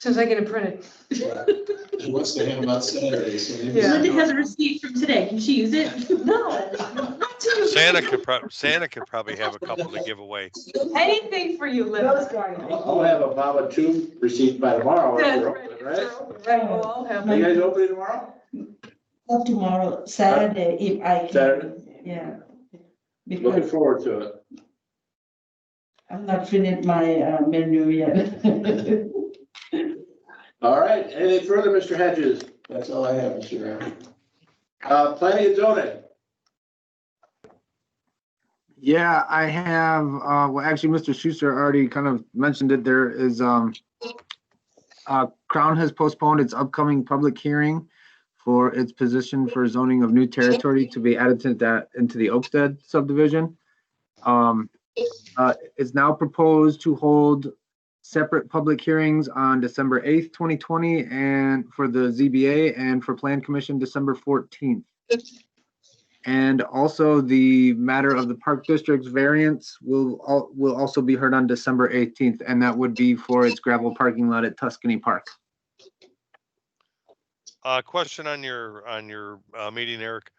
Soon as I get it printed. He wants to hand them out Saturday, so maybe. Yeah. Linda has a receipt from today. Can she use it? No. Santa could probably have a couple to give away. Anything for you, Linda. I'll have a Mama Two receipt by tomorrow, if you're open, right? Right, well, I'll have. Are you guys opening tomorrow? Not tomorrow, Saturday, if I can. Saturday? Yeah. Looking Because forward to it. I'm not finished my menu yet. All right, anything further, Mr. Hedges? That's all I have, Mr. Chairman. Planning and zoning. Yeah, I have, well, actually, Mr. Schuster already kind of mentioned it. There is, Crown has postponed its upcoming public hearing for its position for zoning of new territory to be added to that, into the Oakstead subdivision. It's now proposed to hold separate public hearings on December 8th, 2020, and for the ZBA, and for Plan Commission, December 14th. And also the matter of the Park District's variance will also be heard on December 18th, and that would be for its gravel parking lot at Tuscany Park. Question on your meeting, Eric.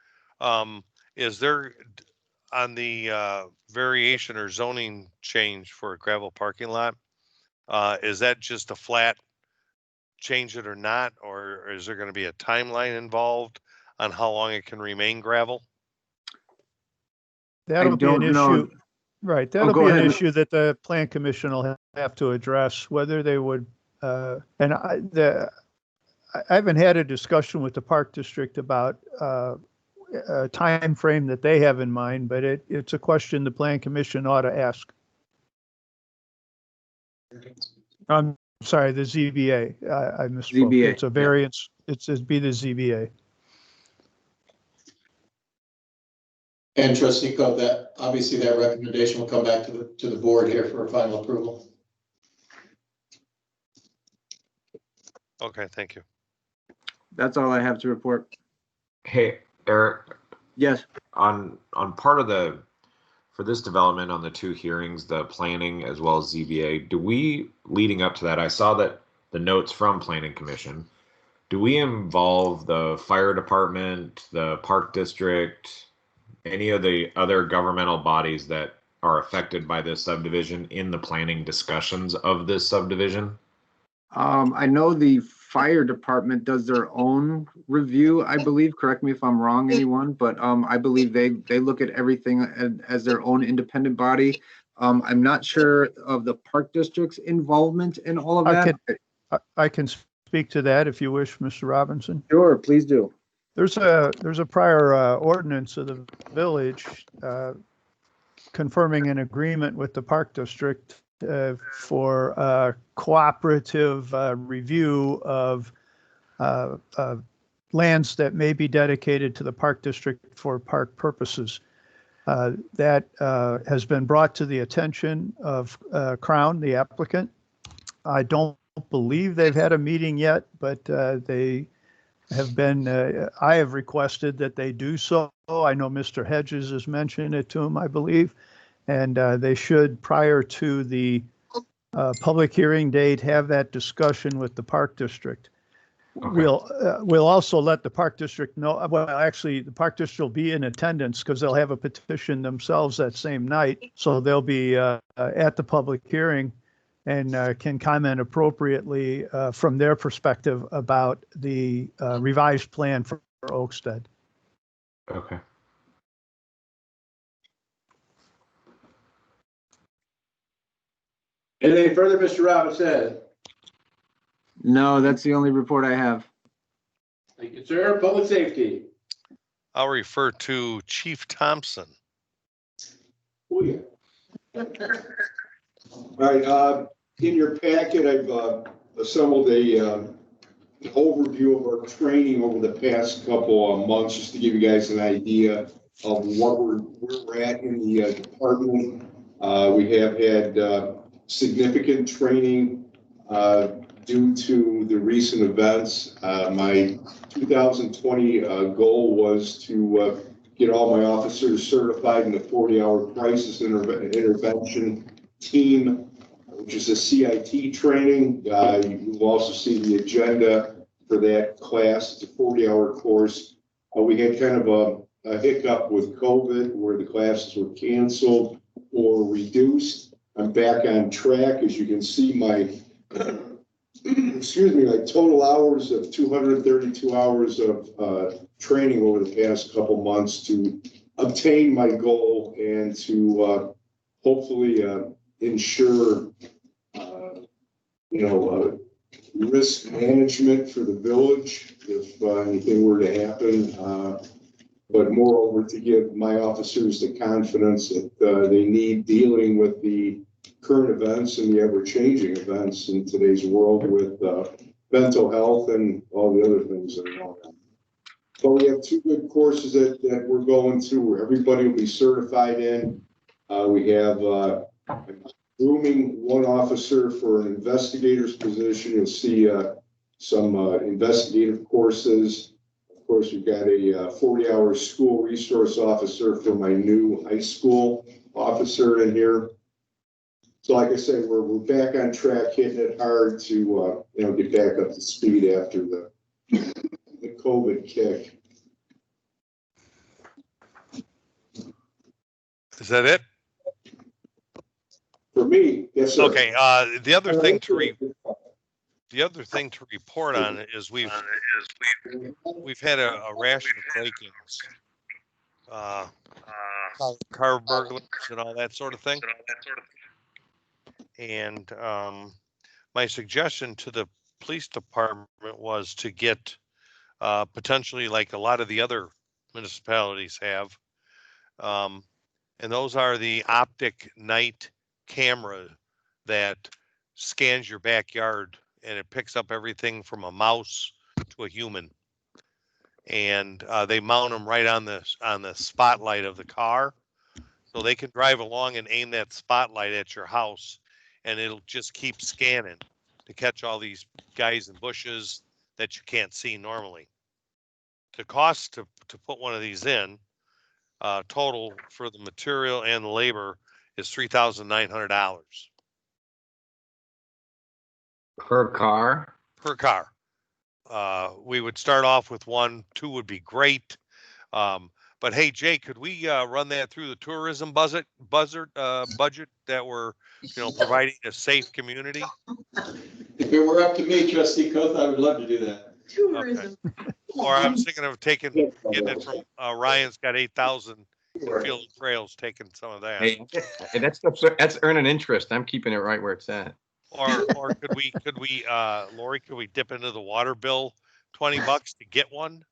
Is there on the variation or zoning change for a gravel parking lot? Is that just a flat change it or not, or is there going to be a timeline involved on how long it can remain gravel? That'll be an issue. Right, that'll be an ahead. issue that the Plan Commission will have to address, whether they would, and I haven't had a discussion with the Park District about a time frame that they have in mind, but it's a question the Plan Commission ought to ask. I'm sorry, the ZBA. I misspoke. ZBA, It's a variance. It'd be the ZBA. And Trustee Coe, that, obviously that recommendation will come back to the board here for a final approval. Okay, thank you. That's all I have to report. Hey, Eric, Yes. on part of the, for this development on the two hearings, the planning as well as ZBA, do we, leading up to that, I saw that the notes from Planning Commission, do we involve the fire department, the Park District, any of the other governmental bodies that are affected by this subdivision in the planning discussions of this subdivision? I know the fire department does their own review, I believe. Correct me if I'm wrong, anyone, but I believe they look at everything as their own independent body. I'm not sure of the Park District's involvement in all of that. I can speak to that if you wish, Mr. Robinson. Sure, please do. There's a prior ordinance of the village confirming an agreement with the Park District for cooperative review of lands that may be dedicated to the Park District for park purposes. That has been brought to the attention of Crown, the applicant. I don't believe they've had a meeting yet, but they have been, I have requested that they do so. I know Mr. Hedges has mentioned it to him, I believe, and they should, prior to the public hearing date, have that discussion with the Park District. Okay. We'll also let the Park District know, well, actually, the Park District will be in attendance because they'll have a petition themselves that same night. So they'll be at the public hearing and can comment appropriately from their perspective about the revised plan for Oakstead. Okay. Anything further, Mr. Robinson? No, that's the only report I have. Thank you, sir. Public safety. I'll refer to Chief Thompson. Oh, yeah. All right, in your packet, I've assembled a overview of our training over the past couple of months, just to give you guys an idea of where we're at in the department. We have had significant training due to the recent events. My 2020 goal was to get all my officers certified in the 40-hour crisis intervention team which is a CIT training. You will also see the agenda for that class. It's a 40-hour course. We had kind of a hiccup with COVID where the classes were canceled or reduced. I'm back on track. As you can see, my excuse me, my total hours of 232 hours of training over the past couple months to obtain my goal and to hopefully ensure, risk management for the village if anything were to happen. But moreover, to give my officers the confidence that they need dealing with the current events and the ever-changing events in today's world with mental health and all the other things that are going on. So we have two good courses that we're going through where everybody will be certified in. We have grooming one officer for an investigator's position. You'll see some investigative courses. Of course, we've got a 40-hour school resource officer for my new high school officer in here. So like I said, we're back on track, hitting it hard to get back up to speed after the COVID kick. Is that it? For me, yes, sir. Okay, the other thing to report on is we've had a rash of break-ins, car burglars and all that sort of thing. And my suggestion to the police department was to get potentially like a lot of the other municipalities have, and those are the optic night camera that scans your backyard and it picks up everything from a mouse to a human. And they mount them right on the spotlight of the car, so they can drive along and aim that spotlight at your house, and it'll just keep scanning to catch all these guys in bushes that you can't see normally. The cost to put one of these in, total for the material and the labor, is $3,900 Per car? per car. We would start off with 1, 2 would be great. But hey, Jay, could we run that through the tourism budget that we're, providing a safe community? If it were up to me, Trustee Coth, I would love to do that. Tourism. Okay. Or I was thinking of getting it from Ryan's got 8,000 Field and Trails, taking some of that. Hey, that's earning interest. I'm keeping it right where it's at. Or could we, Lori, could we dip into the water bill $20 to get one?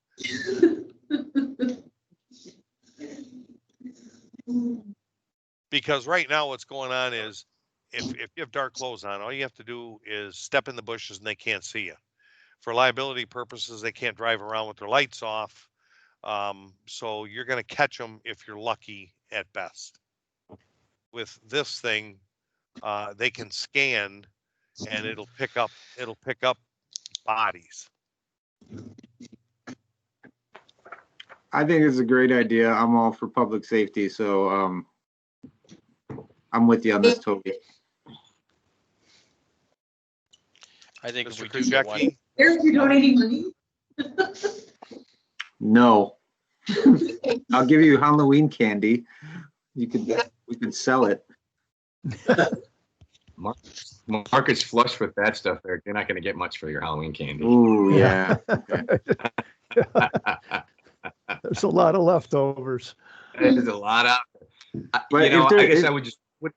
Because right now what's going on is if you have dark clothes on, all you have to do is step in the bushes and they can't see you. For liability purposes, they can't drive around with their lights off. So you're going to catch them if you're lucky at best. With this thing, they can scan and it'll pick up bodies. I think it's a great idea. I'm all for public safety, so I'm with you on this, Toby. I think if Mr. we do get one, Krzyzewski? Eric, you donating money? No. I'll give you Halloween candy. We could sell it. Market's flush with that stuff, Eric. You're not going to get much for your Halloween candy. Ooh, yeah. There's a lot of leftovers. There's a lot out there. But I guess I would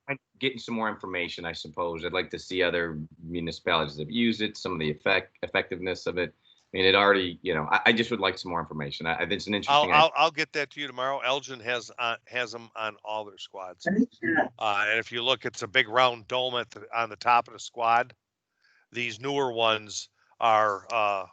mind getting some more information, I suppose. I'd like to see other municipalities that have used it, some of the effectiveness of it. I mean, it already, I just would like some more information. It's an interesting. I'll get that to you tomorrow. Elgin has them on all their squads. And if you look, it's a big round dome on the top of the squad. These newer ones are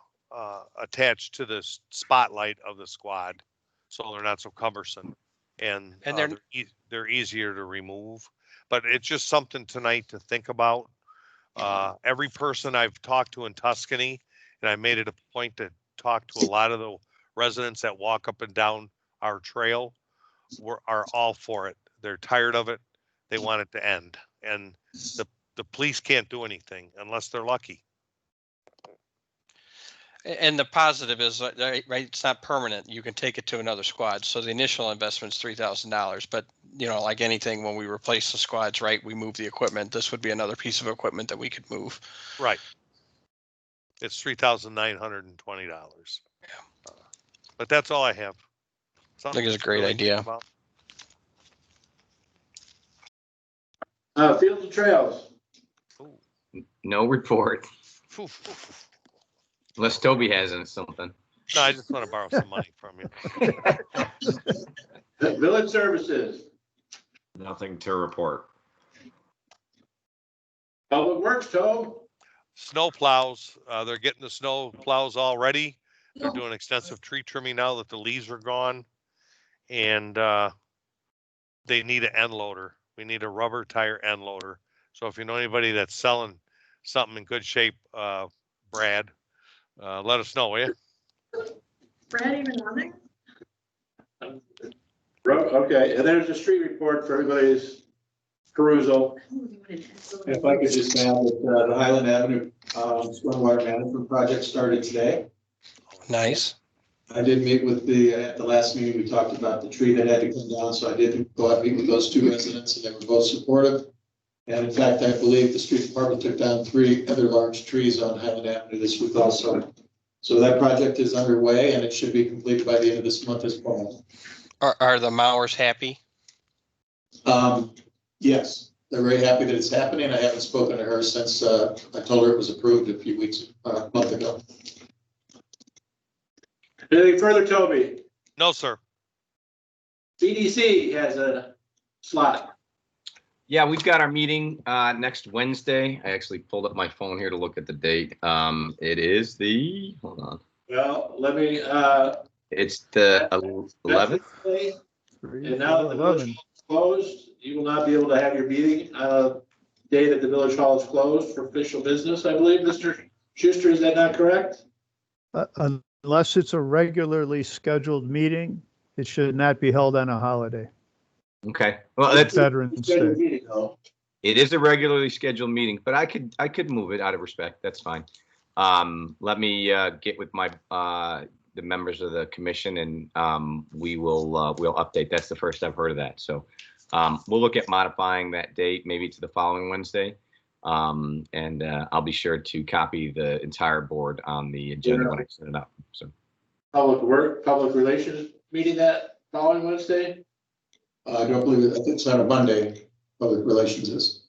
attached to the spotlight of the squad, so they're not so cumbersome, and they're easier to remove. But it's just something tonight to think about. Every person I've talked to in Tuscany, and I made it a point to talk to a lot of the residents that walk up and down our trail, are all for it. They're tired of it. They want it to end. And the police can't do anything unless they're lucky. And the positive is, right, it's not permanent. You can take it to another squad. So the initial investment's $3,000, but you know, like anything, when we replace the squads, right, we move the equipment. This would be another piece of equipment that we could move. Right. It's $3,920. Yeah. But that's all I have. I think it's a great idea. Fields and trails. No report, No, unless Toby has something. I just want to borrow some money from you. Village services. Nothing to report. Public Works, Tom. Snow plows, they're getting the snow plows all ready. They're doing extensive tree trimming now that the leaves are gone. And they need an end loader. We need a rubber tire end loader. So if you know anybody that's selling something in good shape, Brad, let us know, will you? Brad even on there? Okay, and there's a street report for everybody's perusal. If I could just add that the Highland Avenue stormwater management project started today. Nice. I did meet with at the last meeting, we talked about the tree that had to come down, so I did go out and meet with those two residents, and they were both supportive. And in fact, I believe the street department took down 3 other large trees on Highland Avenue this week also. So that project is underway, and it should be completed by the end of this month as well. Are the mowers happy? Yes, they're very happy that it's happening. I haven't spoken to her since I told her it was approved a month ago. Anything further, Toby? No, sir. BDC has a slot. Yeah, we've got our meeting next Wednesday. I actually pulled up my phone here to look at the date. It is the, hold on. Well, let me, It's the 11th. And now that the village hall is closed, you will not be able to have your meeting on a day that the village hall is closed for official business, I believe, Mr. Schuster, is that not correct? Unless it's a regularly scheduled meeting, it should not be held on a holiday. Okay, well, that's Veterans Day. Meeting, though. it is a regularly scheduled meeting, but I could move it out of respect. That's fine. Let me get with my the members of the commission, and we'll update. That's the first I've heard of that. So we'll look at modifying that date, maybe to the following Wednesday. And I'll be sure to copy the entire board on the agenda when I set it up. So Public relations meeting that following Wednesday? I don't believe it. I think it's on a Monday, public relations is.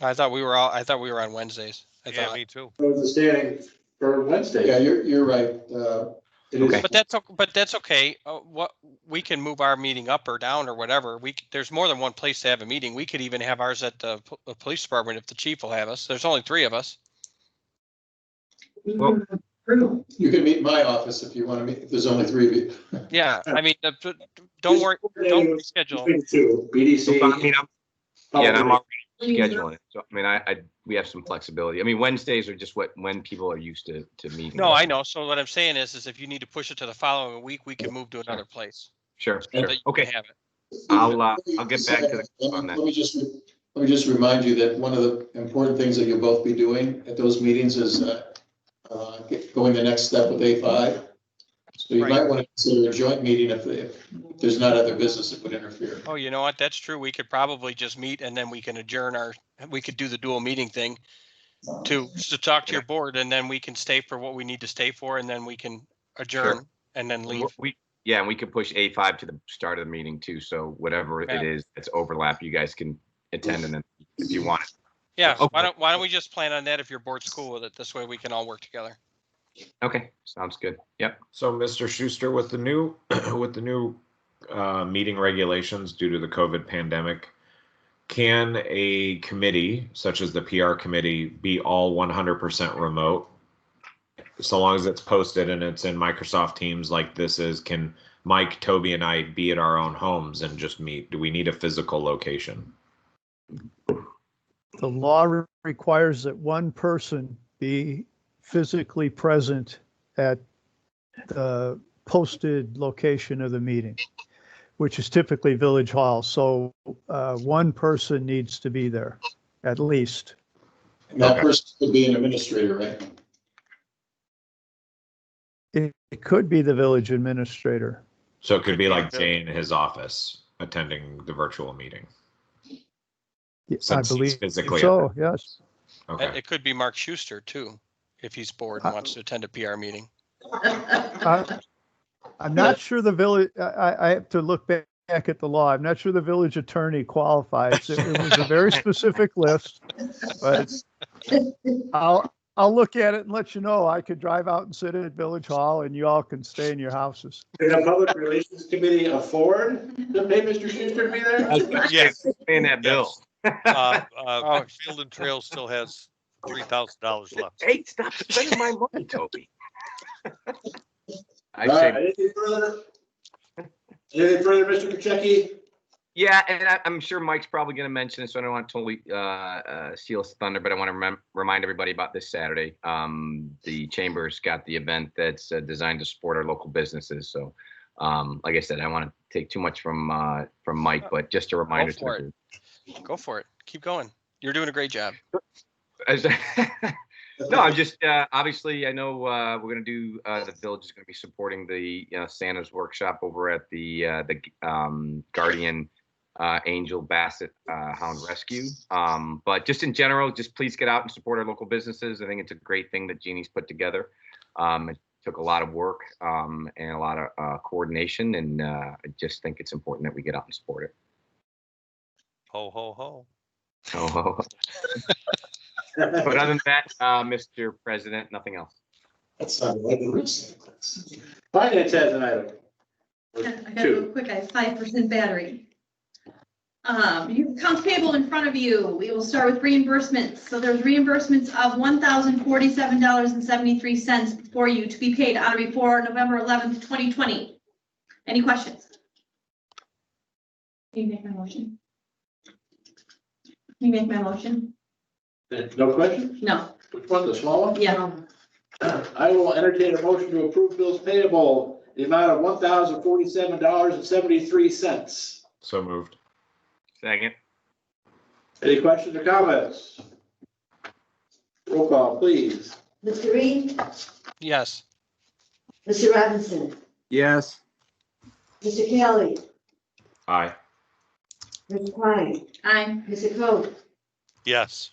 I thought we were on Wednesdays. Yeah, me too. It was a standing for Wednesday. Yeah, you're right. It is. Okay. But that's okay. What we can move our meeting up or down or whatever. There's more than one place to have a meeting. We could even have ours at the police department if the chief will have us. There's only 3 of us. Well, You can meet in my office if you want to meet, if there's only 3 of you. Yeah, I mean, don't worry. Don't reschedule. BDC. I mean, I'm already scheduling it. So I mean, we have some flexibility. I mean, Wednesdays are just when people are used to meeting. No, I know. So what I'm saying is if you need to push it to the following week, we can move to another place. Sure. So that you Okay. can have it. I'll get back to on that. Let me just remind you that one of the important things that you'll both be doing at those meetings is going the next step with A5. So you Right. might want to consider a joint meeting if there's not other business that would interfere. Oh, you know what? That's true. We could probably just meet and then we can we could do the dual meeting thing to talk to your board, and then we can stay for what we need to stay for, and then we can adjourn and then leave. And we can push A5 to the start of the meeting too. So whatever it is that's overlap, you guys can attend, and then if you want it. Yeah. Okay. Why don't we just plan on that if your board's cool with it? This way we can all work together. Okay, sounds good. Yep. So, Mr. Schuster, with the new meeting regulations due to the COVID pandemic, can a committee such as the PR committee be all 100% remote? So long as it's posted and it's in Microsoft Teams like this is, can Mike, Toby, and I be at our own homes and just meet? Do we need a physical location? The law requires that one person be physically present at the posted location of the meeting, which is typically Village Hall. So one person needs to be there. at least. And that Okay. person could be an administrator, right? It could be the village administrator. So it could be like Jay in his office attending the virtual meeting. I Since he's believe physically so, yes. Okay. It could be Mark Schuster too, if he's bored and wants to attend a PR meeting. I'm not sure the village, I have to look back at the law. I'm not sure the village attorney qualifies. It was a very specific list, but I'll look at it and let you know. I could drive out and sit at Village Hall and you all can stay in your houses. Did the Public Relations Committee afford to pay Mr. Schuster to be there? Yes. Paying that bill. Field and Trail still has $3,000 left. Hey, stop spending my money, Toby. I All say, right, anything further? Anything further, Mr. Pacheco? yeah, and I'm sure Mike's probably going to mention it, so I don't want to totally steal his thunder, but I want to remind everybody about this Saturday. The Chamber's got the event that's designed to support our local businesses. So, like I said, I don't want to take too much from Mike, but just a reminder Go for to it. Go for it. Keep going. You're doing a great job. No, I'm just obviously I know we're going to do the village is going to be supporting the Santa's workshop over at the Guardian Angel Basset Hound Rescue. But just in general, just please get out and support our local businesses. I think it's a great thing that Jeannie's put together. It took a lot of work and a lot of coordination, and I just think it's important that we get out and support it. Ho, ho, ho. Oh. But other than that, Mr. President, nothing else. That's not like the risk. Finance has an item. I gotta go quick, I have 5% battery. You have accounts payable in front of you. We will start with reimbursements. So there's reimbursements of $1,047.73 for you to be paid on or before November 11th, 2020. Any questions? Can you make my motion? Can you make my motion? No question? No. Which one, the small one? Yeah. I will entertain a motion to approve bills payable, the amount of $1,047.73. So moved. Second. Any questions or comments? Roll call, please. Mr. Reed, Yes. Mr. Robinson, Yes. Mr. Kelly, Aye. Mr. Klein, Aye. Mr. Coe, Yes.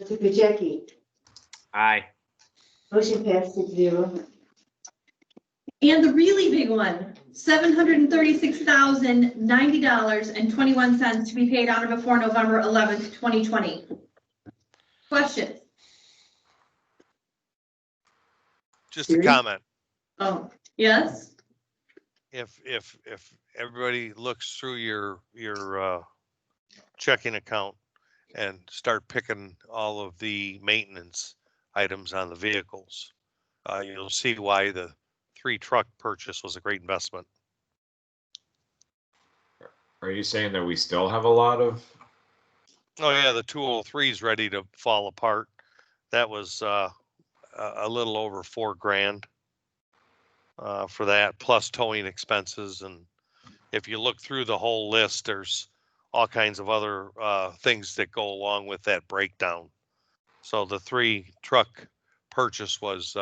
Mr. Pajecki. Aye. Motion passed 6-0. And the really big one, $736,090.21 to be paid on or before November 11th, 2020. Questions? Just a comment. Oh, yes? If everybody looks through your checking account and start picking all of the maintenance items on the vehicles, you'll see why the 3 truck purchase was a great investment. Are you saying that we still have a lot of? Oh yeah, the 203 is ready to fall apart. That was a little over $4,000 for that, plus towing expenses. And if you look through the whole list, there's all kinds of other things that go along with that breakdown. So the 3 truck purchase was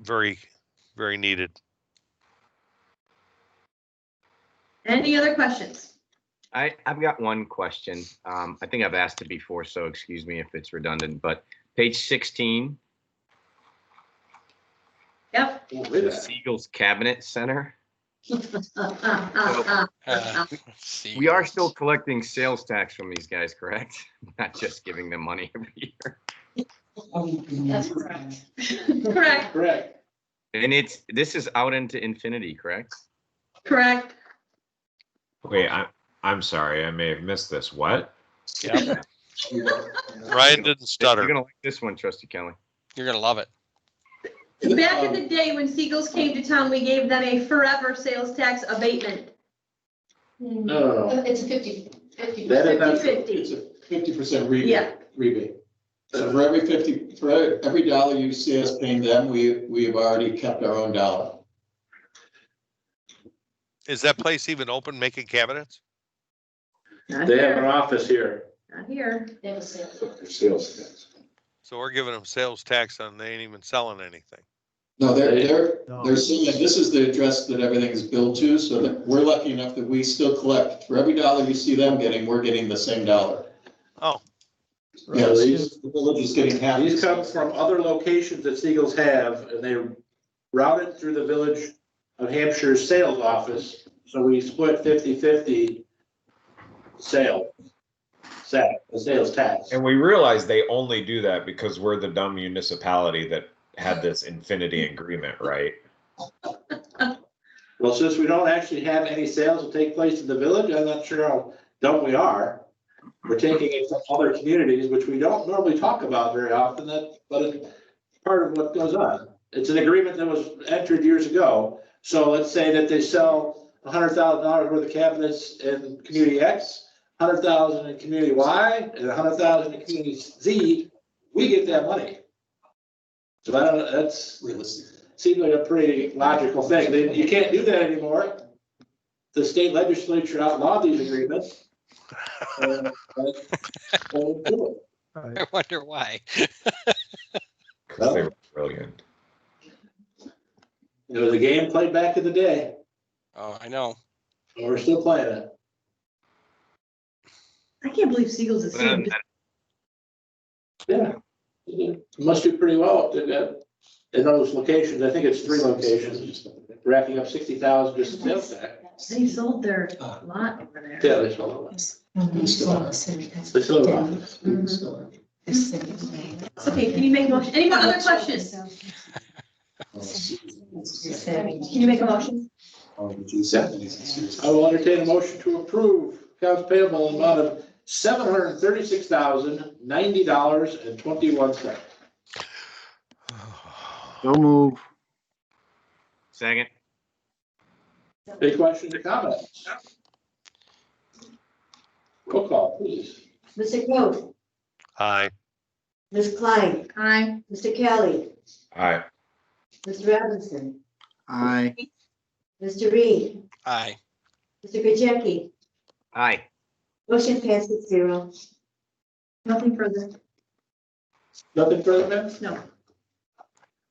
very, very needed. Any other questions? I've got one question. I think I've asked it before, so excuse me if it's redundant, but page 16, Yep. the Siegel's Cabinet Center. We are still collecting sales tax from these guys, correct? Not just giving them money every year. That's correct. Correct. Correct. And this is out into infinity, correct? Correct. Wait, I'm sorry, I may have missed this. What? Yep. Ryan didn't stutter. You're gonna like this one, Trustee Kelly. You're going to love it. Back in the day when Seagulls came to town, we gave them a forever sales tax abatement. No. It's a 50. That is not. 50-50. It's a 50% Yeah. rebate. So for every dollar you see us paying them, we have already kept our own dollar. Is that place even open making cabinets? Not They have here. an office here. Not here. That was it. Sales tax. So we're giving them sales tax on, they ain't even selling anything. No, they're No. selling, this is the address that everything is billed to, so that we're lucky enough that we still collect, for every dollar you see them getting, we're getting the same dollar. Oh, Yeah, Right. the village is getting half. These come from other locations that Seagulls have, and they route it through the Village of Hampshire's sales office. So we split 50-50 sales tax. And we realize they only do that because we're the dumb municipality that had this infinity agreement, right? Well, since we don't actually have any sales that take place in the village, I'm not sure how dumb we are. We're taking it from other communities, which we don't normally talk about very often, but it's part of what goes on. It's an agreement that was entered years ago. So let's say that they sell $100,000 worth of cabinets in community X, 100,000 in community Y, and 100,000 in community Z, we get that money. So I don't know, that's Realistic. seems like a pretty logical thing. You can't do that anymore. The state legislature outlawed these agreements. Right. I wonder why. Because they were brilliant. It was a game played back in the day. Oh, I know. And we're still playing it. I can't believe Seagulls is saying. Yeah. It must do pretty well in those locations. I think it's 3 locations, racking up 60,000 just in sales tax. They sold their lot over there. Yeah, they sold it. They still have it. Okay, can you make a motion? Any more other questions? Can you make a motion? I will entertain a motion to approve accounts payable in the amount of $736,090.21. So move. Second. Any questions or comments? Roll call, please. Mr. Coe, aye. Ms. Klein, Aye. Mr. Kelly, All right. Mr. Robinson, Aye. Mr. Reed, Aye. Mr. Gajeki. Aye. Motion passes 0. Nothing further. Nothing further, ma'am? No.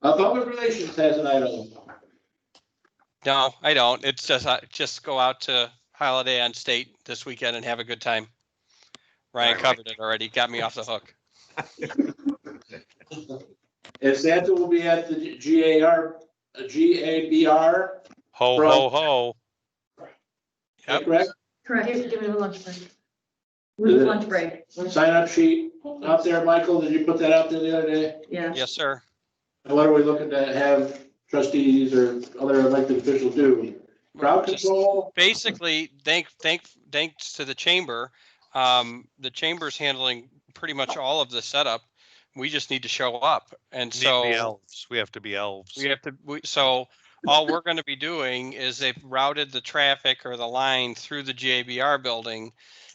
Public relations has an item. No, I don't. It's just go out to Holiday on State this weekend and have a good time. Ryan covered it already. Got me off the hook. And Santa will be at the GABR, Ho, ho, ho. Yep. correct? Correct. Give me a lunch break. With lunch break. Sign up sheet out there, Michael. Did you put that out there the other day? Yeah. Yes, sir. And what are we looking to have trustees or other elected officials do? Crowd Just control? Basically, thanks to the chamber. The chamber's handling pretty much all of the setup. We just need to show up. And Need to so be elves. We have to be elves. so all we're going to be doing is they've routed the traffic or the line through the GABR building.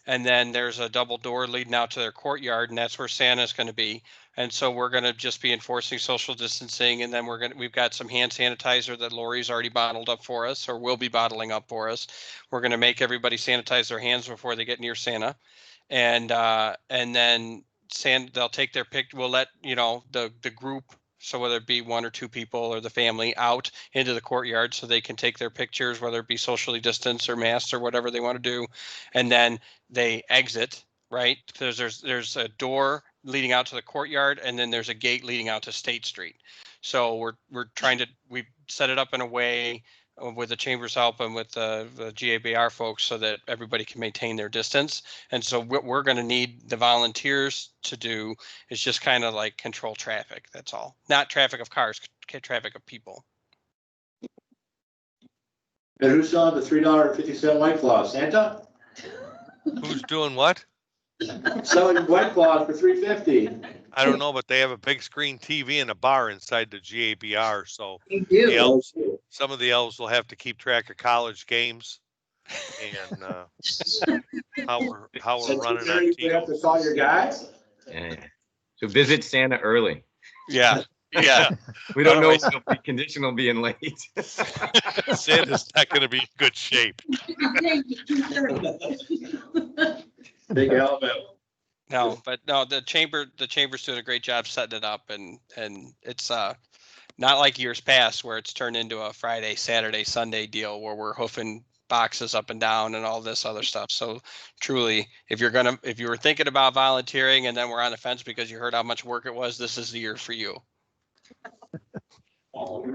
And then there's a double door leading out to their courtyard, and that's where Santa's going to be. And so we're going to just be enforcing social distancing. And then we've got some hand sanitizer that Lori's already bottled up for us, or will be bottling up for us. We're going to make everybody sanitize their hands before they get near Santa. And then they'll take their pic. We'll let, the group, so whether it be 1 or 2 people or the family, out into the courtyard so they can take their pictures, whether it be socially distanced or masked or whatever they want to do. And then they exit, right? There's a door leading out to the courtyard, and then there's a gate leading out to State Street. So we're trying to, we set it up in a way with the chamber's help and with the GABR folks so that everybody can maintain their distance. And so what we're going to need the volunteers to do is just kind of like control traffic. That's all. Not traffic of cars, traffic of people. And who's selling the $3.50 White Claw? Santa? Who's doing what? Selling White Claws for $3.50. I don't know, but they have a big screen TV and a bar inside the GABR, so You do. the elves, some of the elves will have to keep track of college games and how we're running on You have teams. to call your guys? Yeah. So visit Santa early. Yeah. Yeah. We don't know Otherwise- if the condition will be in late. Santa's not going to be in good shape. Big Alabama. No, but no, the chamber's doing a great job setting it up, and it's not like years past where it's turned into a Friday, Saturday, Sunday deal where we're hoofing boxes up and down and all this other stuff. So truly, if you were thinking about volunteering and then we're on the fence because you heard how much work it was, this is the year for you. All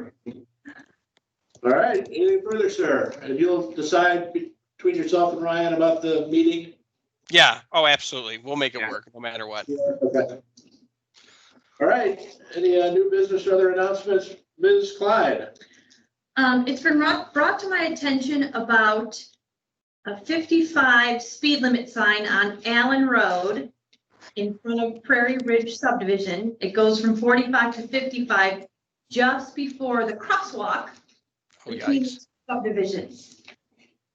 right, anything further, sir? And you'll decide between yourself and Ryan about the meeting? Yeah. Oh, absolutely. We'll make it work no matter what. Okay. All right, any new business or other announcements? Ms. Clyde? It's been brought to my attention about a 55 speed limit sign on Allen Road in front of Prairie Ridge subdivision. It goes from 45 to 55 just before the crosswalk between the subdivisions.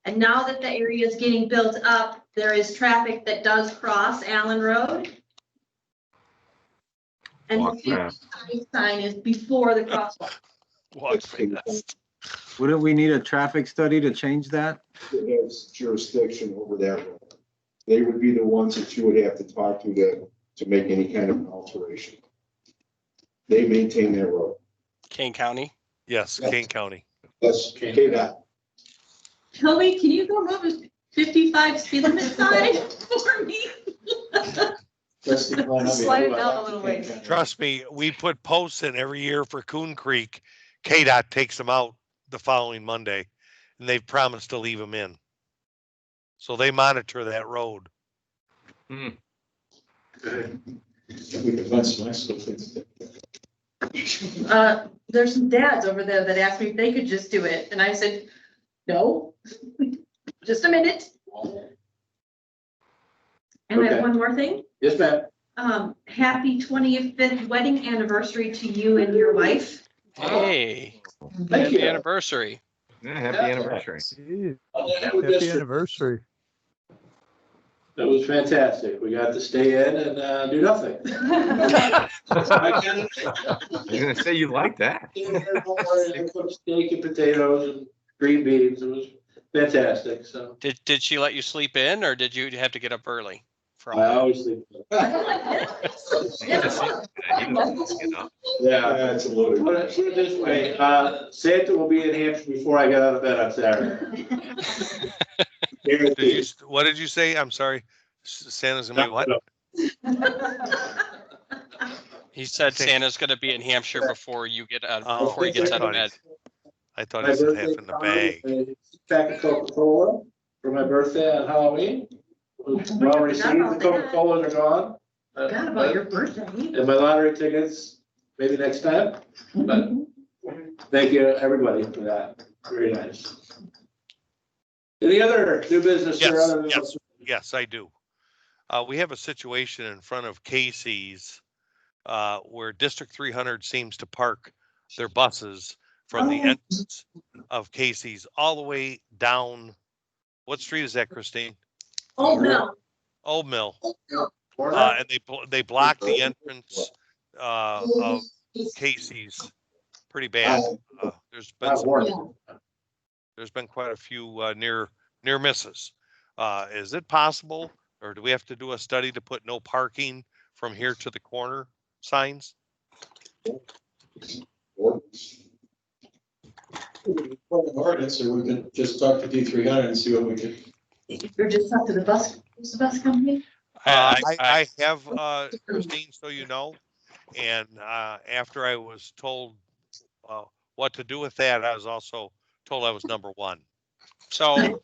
And now that the area is getting built up, there is traffic that does cross Allen Road. And the 55 sign is before the crosswalk. Walk fast. Wouldn't we need a traffic study to change that? It has jurisdiction over that road. They would be the ones that you would have to talk to make any kind of alteration. They maintain that road. Kane County? Yes, Kane County. That's KDOT. Toby, can you go move a 55 speed limit sign for me? Slide it down a little ways. Trust me, we put posts in every year for Coon Creek. KDOT takes them out the following Monday, and they've promised to leave them in. So they monitor that road. There's some dads over there that asked me if they could just do it, and I said, no, just a minute. And I have one more thing. Yes, ma'am. Happy 25th wedding anniversary to you and your wife. Hey, Thank you. happy anniversary. Yeah, happy anniversary. Happy anniversary. That was fantastic. We got to stay in and do nothing. I was gonna say you like that. I cooked steak and potatoes and green beans. It was fantastic. So Did she let you sleep in, or did you have to get up early? I always sleep. Yeah, That's a little. Put it this way, Santa will be in Hampshire before I get out of bed on Saturday. What did you say? I'm sorry. Santa's gonna be what? He said Santa's gonna be in Hampshire before you get out, Oh, before he gets out of bed. I thought he said half in the bag. A pack of Coca-Cola for my birthday on Halloween. Well received. The Coca-Colas are gone. Forgot about your birthday. And my lottery tickets, maybe next time. But thank you, everybody, for that. Very nice. Any other new business? Yes, or other yes, I do. We have a situation in front of Casey's where District 300 seems to park their buses from the entrance of Casey's all the way down. What street is that, Christine? Old Mill. Old Mill. And they block the entrance of Casey's pretty bad. There's been quite a few near misses. Is it possible, or do we have to do a study to put no parking from here to the corner signs? Ordinance, or we can just talk to D300 and see what we can. Or just talk to the bus company? I have, Christine, so you know, and after I was told what to do with that, I was also told I was number one. So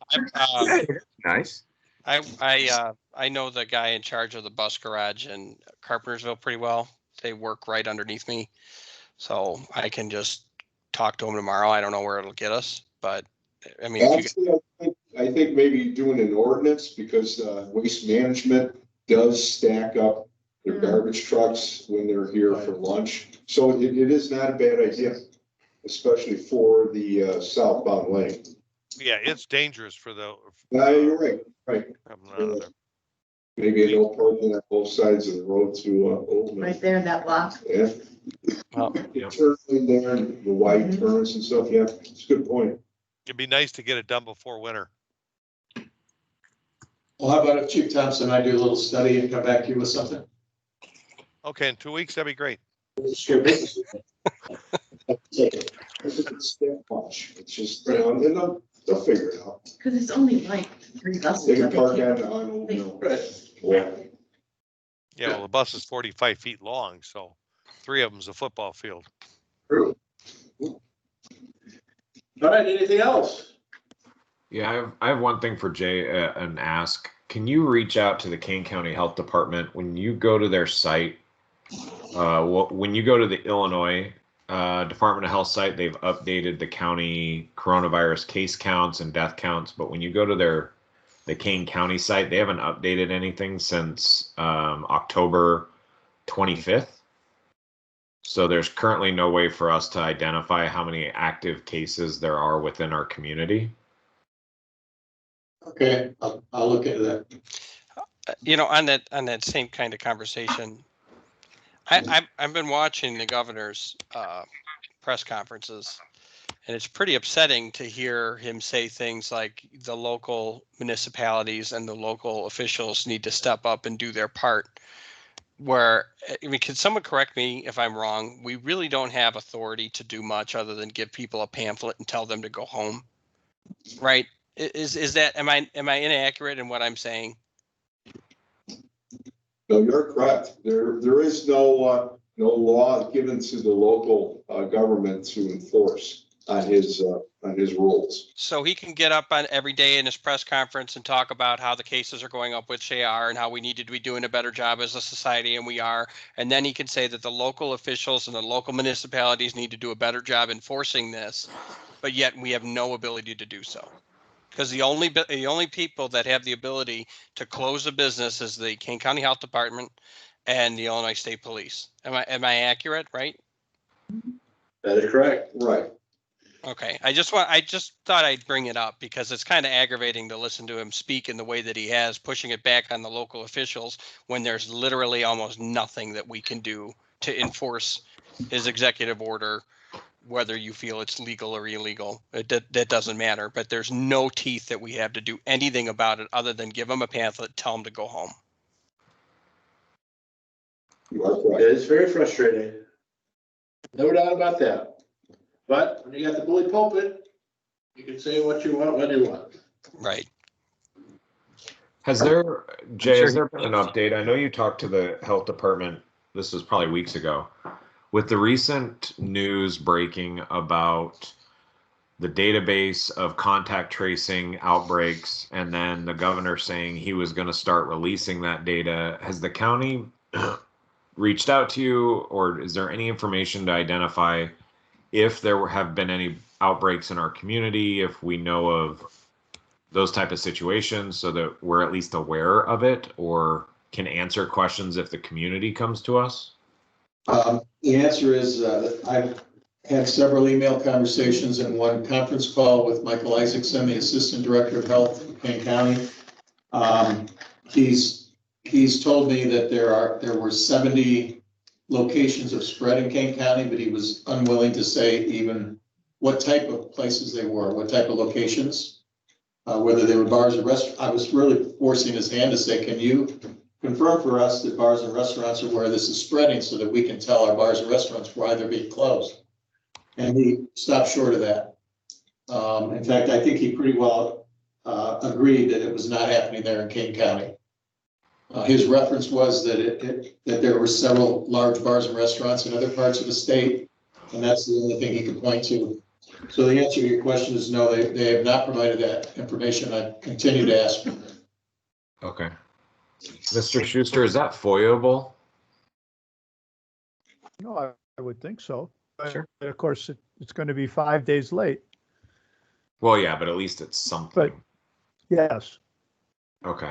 Nice. I know the guy in charge of the bus garage in Carpentersville pretty well. They work right underneath me, so I can just talk to him tomorrow. I don't know where it'll get us, but I mean, Actually, I think maybe doing an ordinance, because waste management does stack up their garbage trucks when they're here for lunch. So it is not a bad idea, especially for the southbound lane. Yeah, it's dangerous for the. You're right, right. Maybe a no parking on both sides of the road to Old Mill. Right there in that block. Yeah. Turn in there, and the wide turns and stuff. Yeah, it's a good point. It'd be nice to get it done before winter. Well, how about if Chief Thompson and I do a little study and come back to you with something? Okay, in 2 weeks, that'd be great. Take it. It's that much. It's just, you know, and they'll figure it out. Because it's only like 3 buses. They can that park can't- that on, you know. Right. Yeah. Yeah, well, the bus is 45 feet long, so 3 of them's a football field. True. All right, anything else? Yeah, I have one thing for Jay and ask. Can you reach out to the Kane County Health Department when you go to their site? When you go to the Illinois Department of Health site, they've updated the county coronavirus case counts and death counts. But when you go to the Kane County site, they haven't updated anything since October 25th. So there's currently no way for us to identify how many active cases there are within our community. Okay, I'll look into that. You know, on that same kind of conversation, I've been watching the governor's press conferences, and it's pretty upsetting to hear him say things like the local municipalities and the local officials need to step up and do their part. Where, I mean, can someone correct me if I'm wrong? We really don't have authority to do much other than give people a pamphlet and tell them to go home, right? Is that, am I inaccurate in what I'm saying? No, you're correct. There is no law given to the local government to enforce on his rules. So he can get up on every day in his press conference and talk about how the cases are going up, which they are, and how we need to be doing a better job as a society, and we are. And then he can say that the local officials and the local municipalities need to do a better job enforcing this, but yet we have no ability to do so. Because the only people that have the ability to close a business is the Kane County Health Department and the Illinois State Police. Am I accurate, right? That is correct. Right. Okay, I just thought I'd bring it up because it's kind of aggravating to listen to him speak in the way that he has, pushing it back on the local officials when there's literally almost nothing that we can do to enforce his executive order, whether you feel it's legal or illegal. That doesn't matter, but there's no teeth that we have to do anything about it other than give him a pamphlet, tell him to go home. You are correct. It is very frustrating. No doubt about that. But when you got the bully pulpit, you can say what you want when you want. Right. Has there, Jay, has there been an update? I know you talked to the health department, this was probably weeks ago, with the recent news breaking about the database of contact tracing outbreaks, and then the governor saying he was going to start releasing that data. Has the county reached out to you, or is there any information to identify if there have been any outbreaks in our community, if we know of those type of situations, so that we're at least aware of it or can answer questions if the community comes to us? The answer is I've had several email conversations and one conference call with Michael Isaacson, the Assistant Director of Health in Kane County. He's told me that there were 70 locations of spread in Kane County, but he was unwilling to say even what type of places they were, what type of locations, whether they were bars or restaurants. I was really forcing his hand to say, can you confirm for us that bars and restaurants are where this is spreading so that we can tell our bars and restaurants why they're being closed? And he stopped short of that. In fact, I think he pretty well agreed that it was not happening there in Kane County. His reference was that that there were several large bars and restaurants in other parts of the state, and that's the only thing he could point to. So the answer to your question is no, they have not provided that information. I continue to ask. Okay. Mr. Schuster, is that FOIA-able? No, I would think so. Sure. But of course, it's going to be 5 days late. Well, yeah, but at least it's something. Yes. Okay.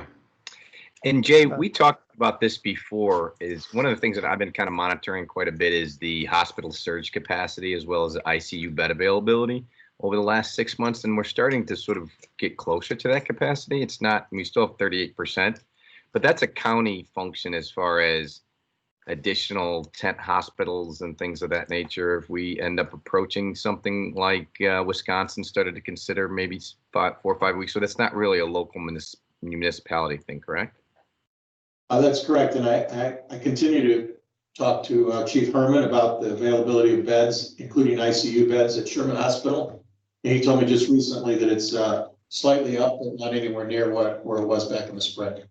And Jay, we talked about this before. Is one of the things that I've been kind of monitoring quite a bit is the hospital surge capacity as well as the ICU bed availability over the last 6 months. And we're starting to sort of get closer to that capacity. It's not, we still have 38%, but that's a county function as far as additional tent hospitals and things of that nature. If we end up approaching something like Wisconsin started to consider maybe 4 or 5 weeks. So that's not really a local municipality thing, correct? That's correct, and I continue to talk to Chief Herman about the availability of beds, including ICU beds at Sherman Hospital. And he told me just recently that it's slightly up, but not anywhere near where it was back in the spring.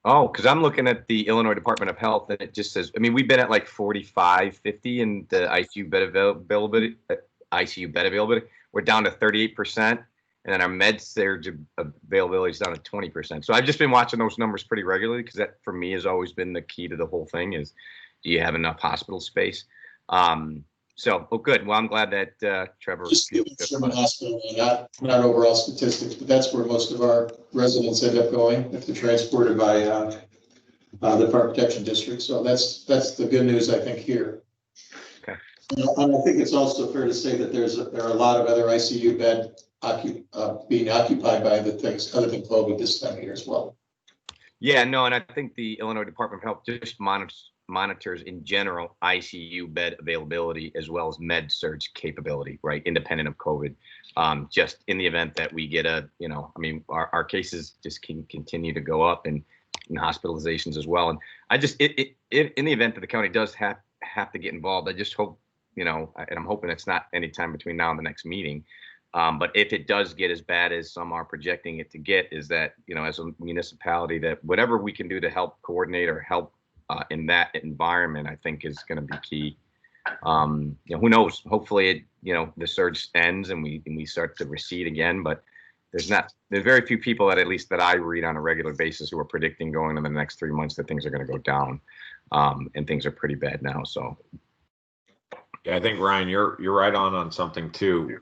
Oh, because I'm looking at the Illinois Department of Health and it just says, I mean, we've been at like 45, 50 in the ICU bed availability, We're down to 38%. And then our med surge availability is down to 20%. So I've just been watching those numbers pretty regularly because that for me has always been the key to the whole thing is, do you have enough hospital space? Good. Well, I'm glad that Trevor Just feels Sherman Hospital, not overall statistics, but that's where most of our residents end up going if they're transported by the Fire Protection District. So that's the good news, I think, here. Okay. And I think it's also fair to say that there are a lot of other ICU bed being occupied by other things other than COVID this time of year as well. Yeah, no, and I think the Illinois Department of Health just monitors in general ICU bed availability as well as med surge capability, right? Independent of COVID. Just in the event that we get our cases just can continue to go up and hospitalizations as well. And I just, in the event that the county does have to get involved, I just hope, and I'm hoping it's not any time between now and the next meeting. But if it does get as bad as some are projecting it to get, is that, as a municipality, that whatever we can do to help coordinate or help in that environment, I think is going to be key. Who knows? Hopefully, the surge ends and we start to recede again. But there's very few people at least that I read on a regular basis who are predicting going in the next 3 months that things are going to go down, and things are pretty bad now. So. Yeah, I think Ryan, you're right on something too.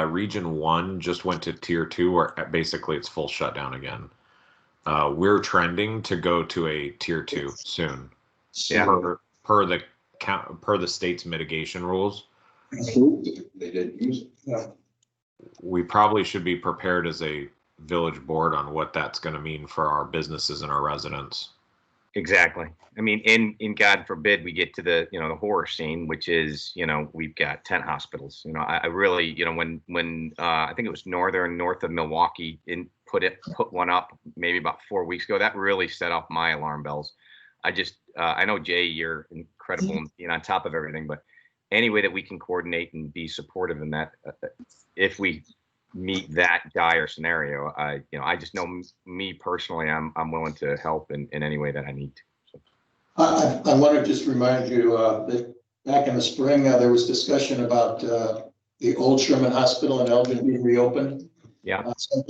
Region 1 just went to Tier 2, where basically it's full shutdown again. We're trending to go to a Tier 2 soon. Yeah. Per the state's mitigation rules. They didn't use it. Yeah. We probably should be prepared as a village board on what that's going to mean for our businesses and our residents. Exactly. I mean, in God forbid we get to the the horror scene, which is we've got 10 hospitals. I really when I think it was north of Milwaukee put one up maybe about 4 weeks ago. That really set off my alarm bells. I know Jay, you're incredible in being on top of everything, but any way that we can coordinate and be supportive in that, if we meet that dire scenario, I just know me personally, I'm willing to help in any way that I need to. So. I want to just remind you that back in the spring there was discussion about the old Sherman Hospital in Elgin being reopened. Yeah. So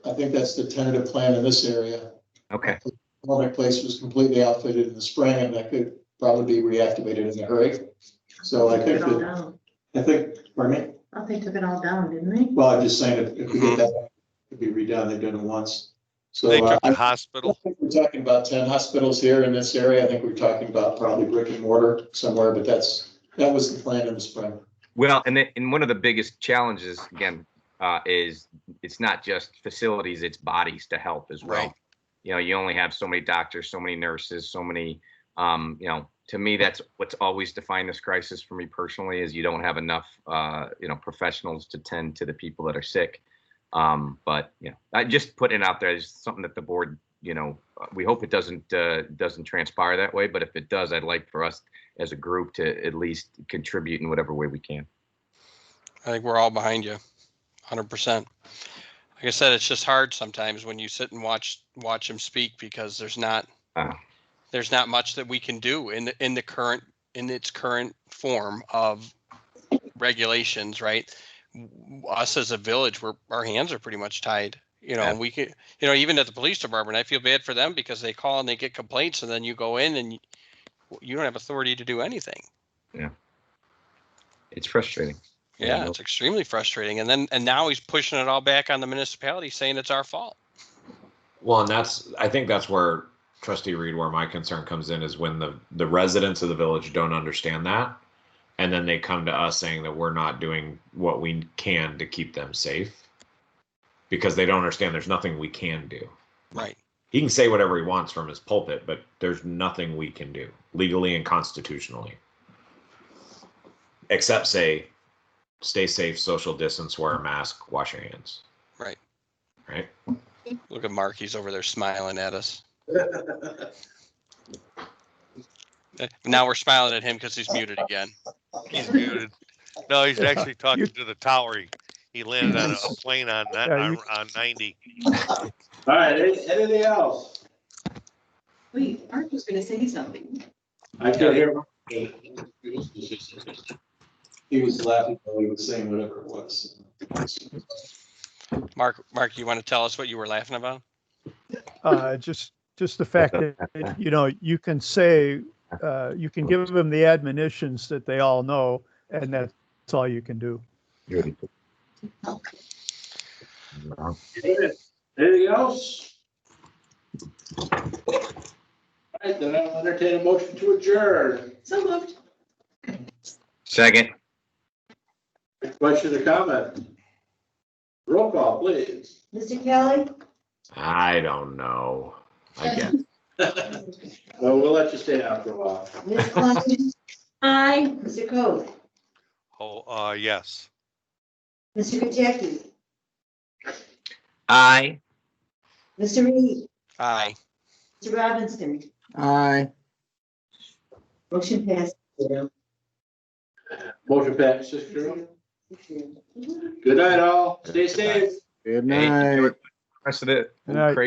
I think that's the tentative plan in this area. Okay. The public place was completely outfitted in the spring, and that could probably be reactivated in a hurry. So I think pardon me. Oh, they took it all down, didn't they? Well, I'm just saying if we get that, it could be redone. They've done it once. So They took I the hospital. think we're talking about 10 hospitals here in this area. I think we're talking about probably brick and mortar somewhere, but that was the plan in the spring. Well, and one of the biggest challenges again is it's not just facilities, it's bodies to help as well. Right. You only have so many doctors, so many nurses, so many to me, that's what's always defined this crisis for me personally is you don't have enough, professionals to tend to the people that are sick. But I just putting it out there is something that the board, we hope it doesn't transpire that way. But if it does, I'd like for us as a group to at least contribute in whatever way we can. I think we're all behind you, 100%. Like I said, it's just hard sometimes when you sit and watch him speak because there's not much that we can do in its current form of regulations, right? Us as a village, our hands are pretty much tied. We can, even at the police department, I feel bad for them because they call and they get complaints, and then you go in and you don't have authority to do anything. Yeah, it's frustrating. Yeah, it's extremely frustrating. And now he's pushing it all back on the municipality, saying it's our fault. Well, and I think that's where Trustee Reed, where my concern comes in is when the residents of the village don't understand that. And then they come to us saying that we're not doing what we can to keep them safe because they don't understand there's nothing we can do. Right. He can say whatever he wants from his pulpit, but there's nothing we can do legally and constitutionally. Except say, stay safe, social distance, wear a mask, wash your hands. Right. Right. Look at Mark, he's over there smiling at us. Now we're smiling at him because he's muted again. He's muted. No, he's actually talking You- to the tower. He landed on a plane on Yeah, you- on 90. All right, anything else? Wait, Mark was gonna say something. I can't hear. He was laughing while he was saying whatever it was. Mark, you want to tell us what you were laughing about? Just the fact that, you know, you can say, you can give them the admonitions that they all know, and that's all you can do. Anything else? All right, then I'll entertain a motion to adjourn. So moved. Second. Question or comment? Roll call, please. Mr. Kelly? I don't know. I guess. Well, we'll let you stay out for a while. Ms. Klein? Aye. Mr. Coe? Oh, yes. Mr. Gajeki? Aye. Mr. Reed? Aye. Mr. Robinson? Aye. Motion passed. Motion passed, 6-0. Good night, all. Stay safe. Good Hey, night. rest of it. Good night.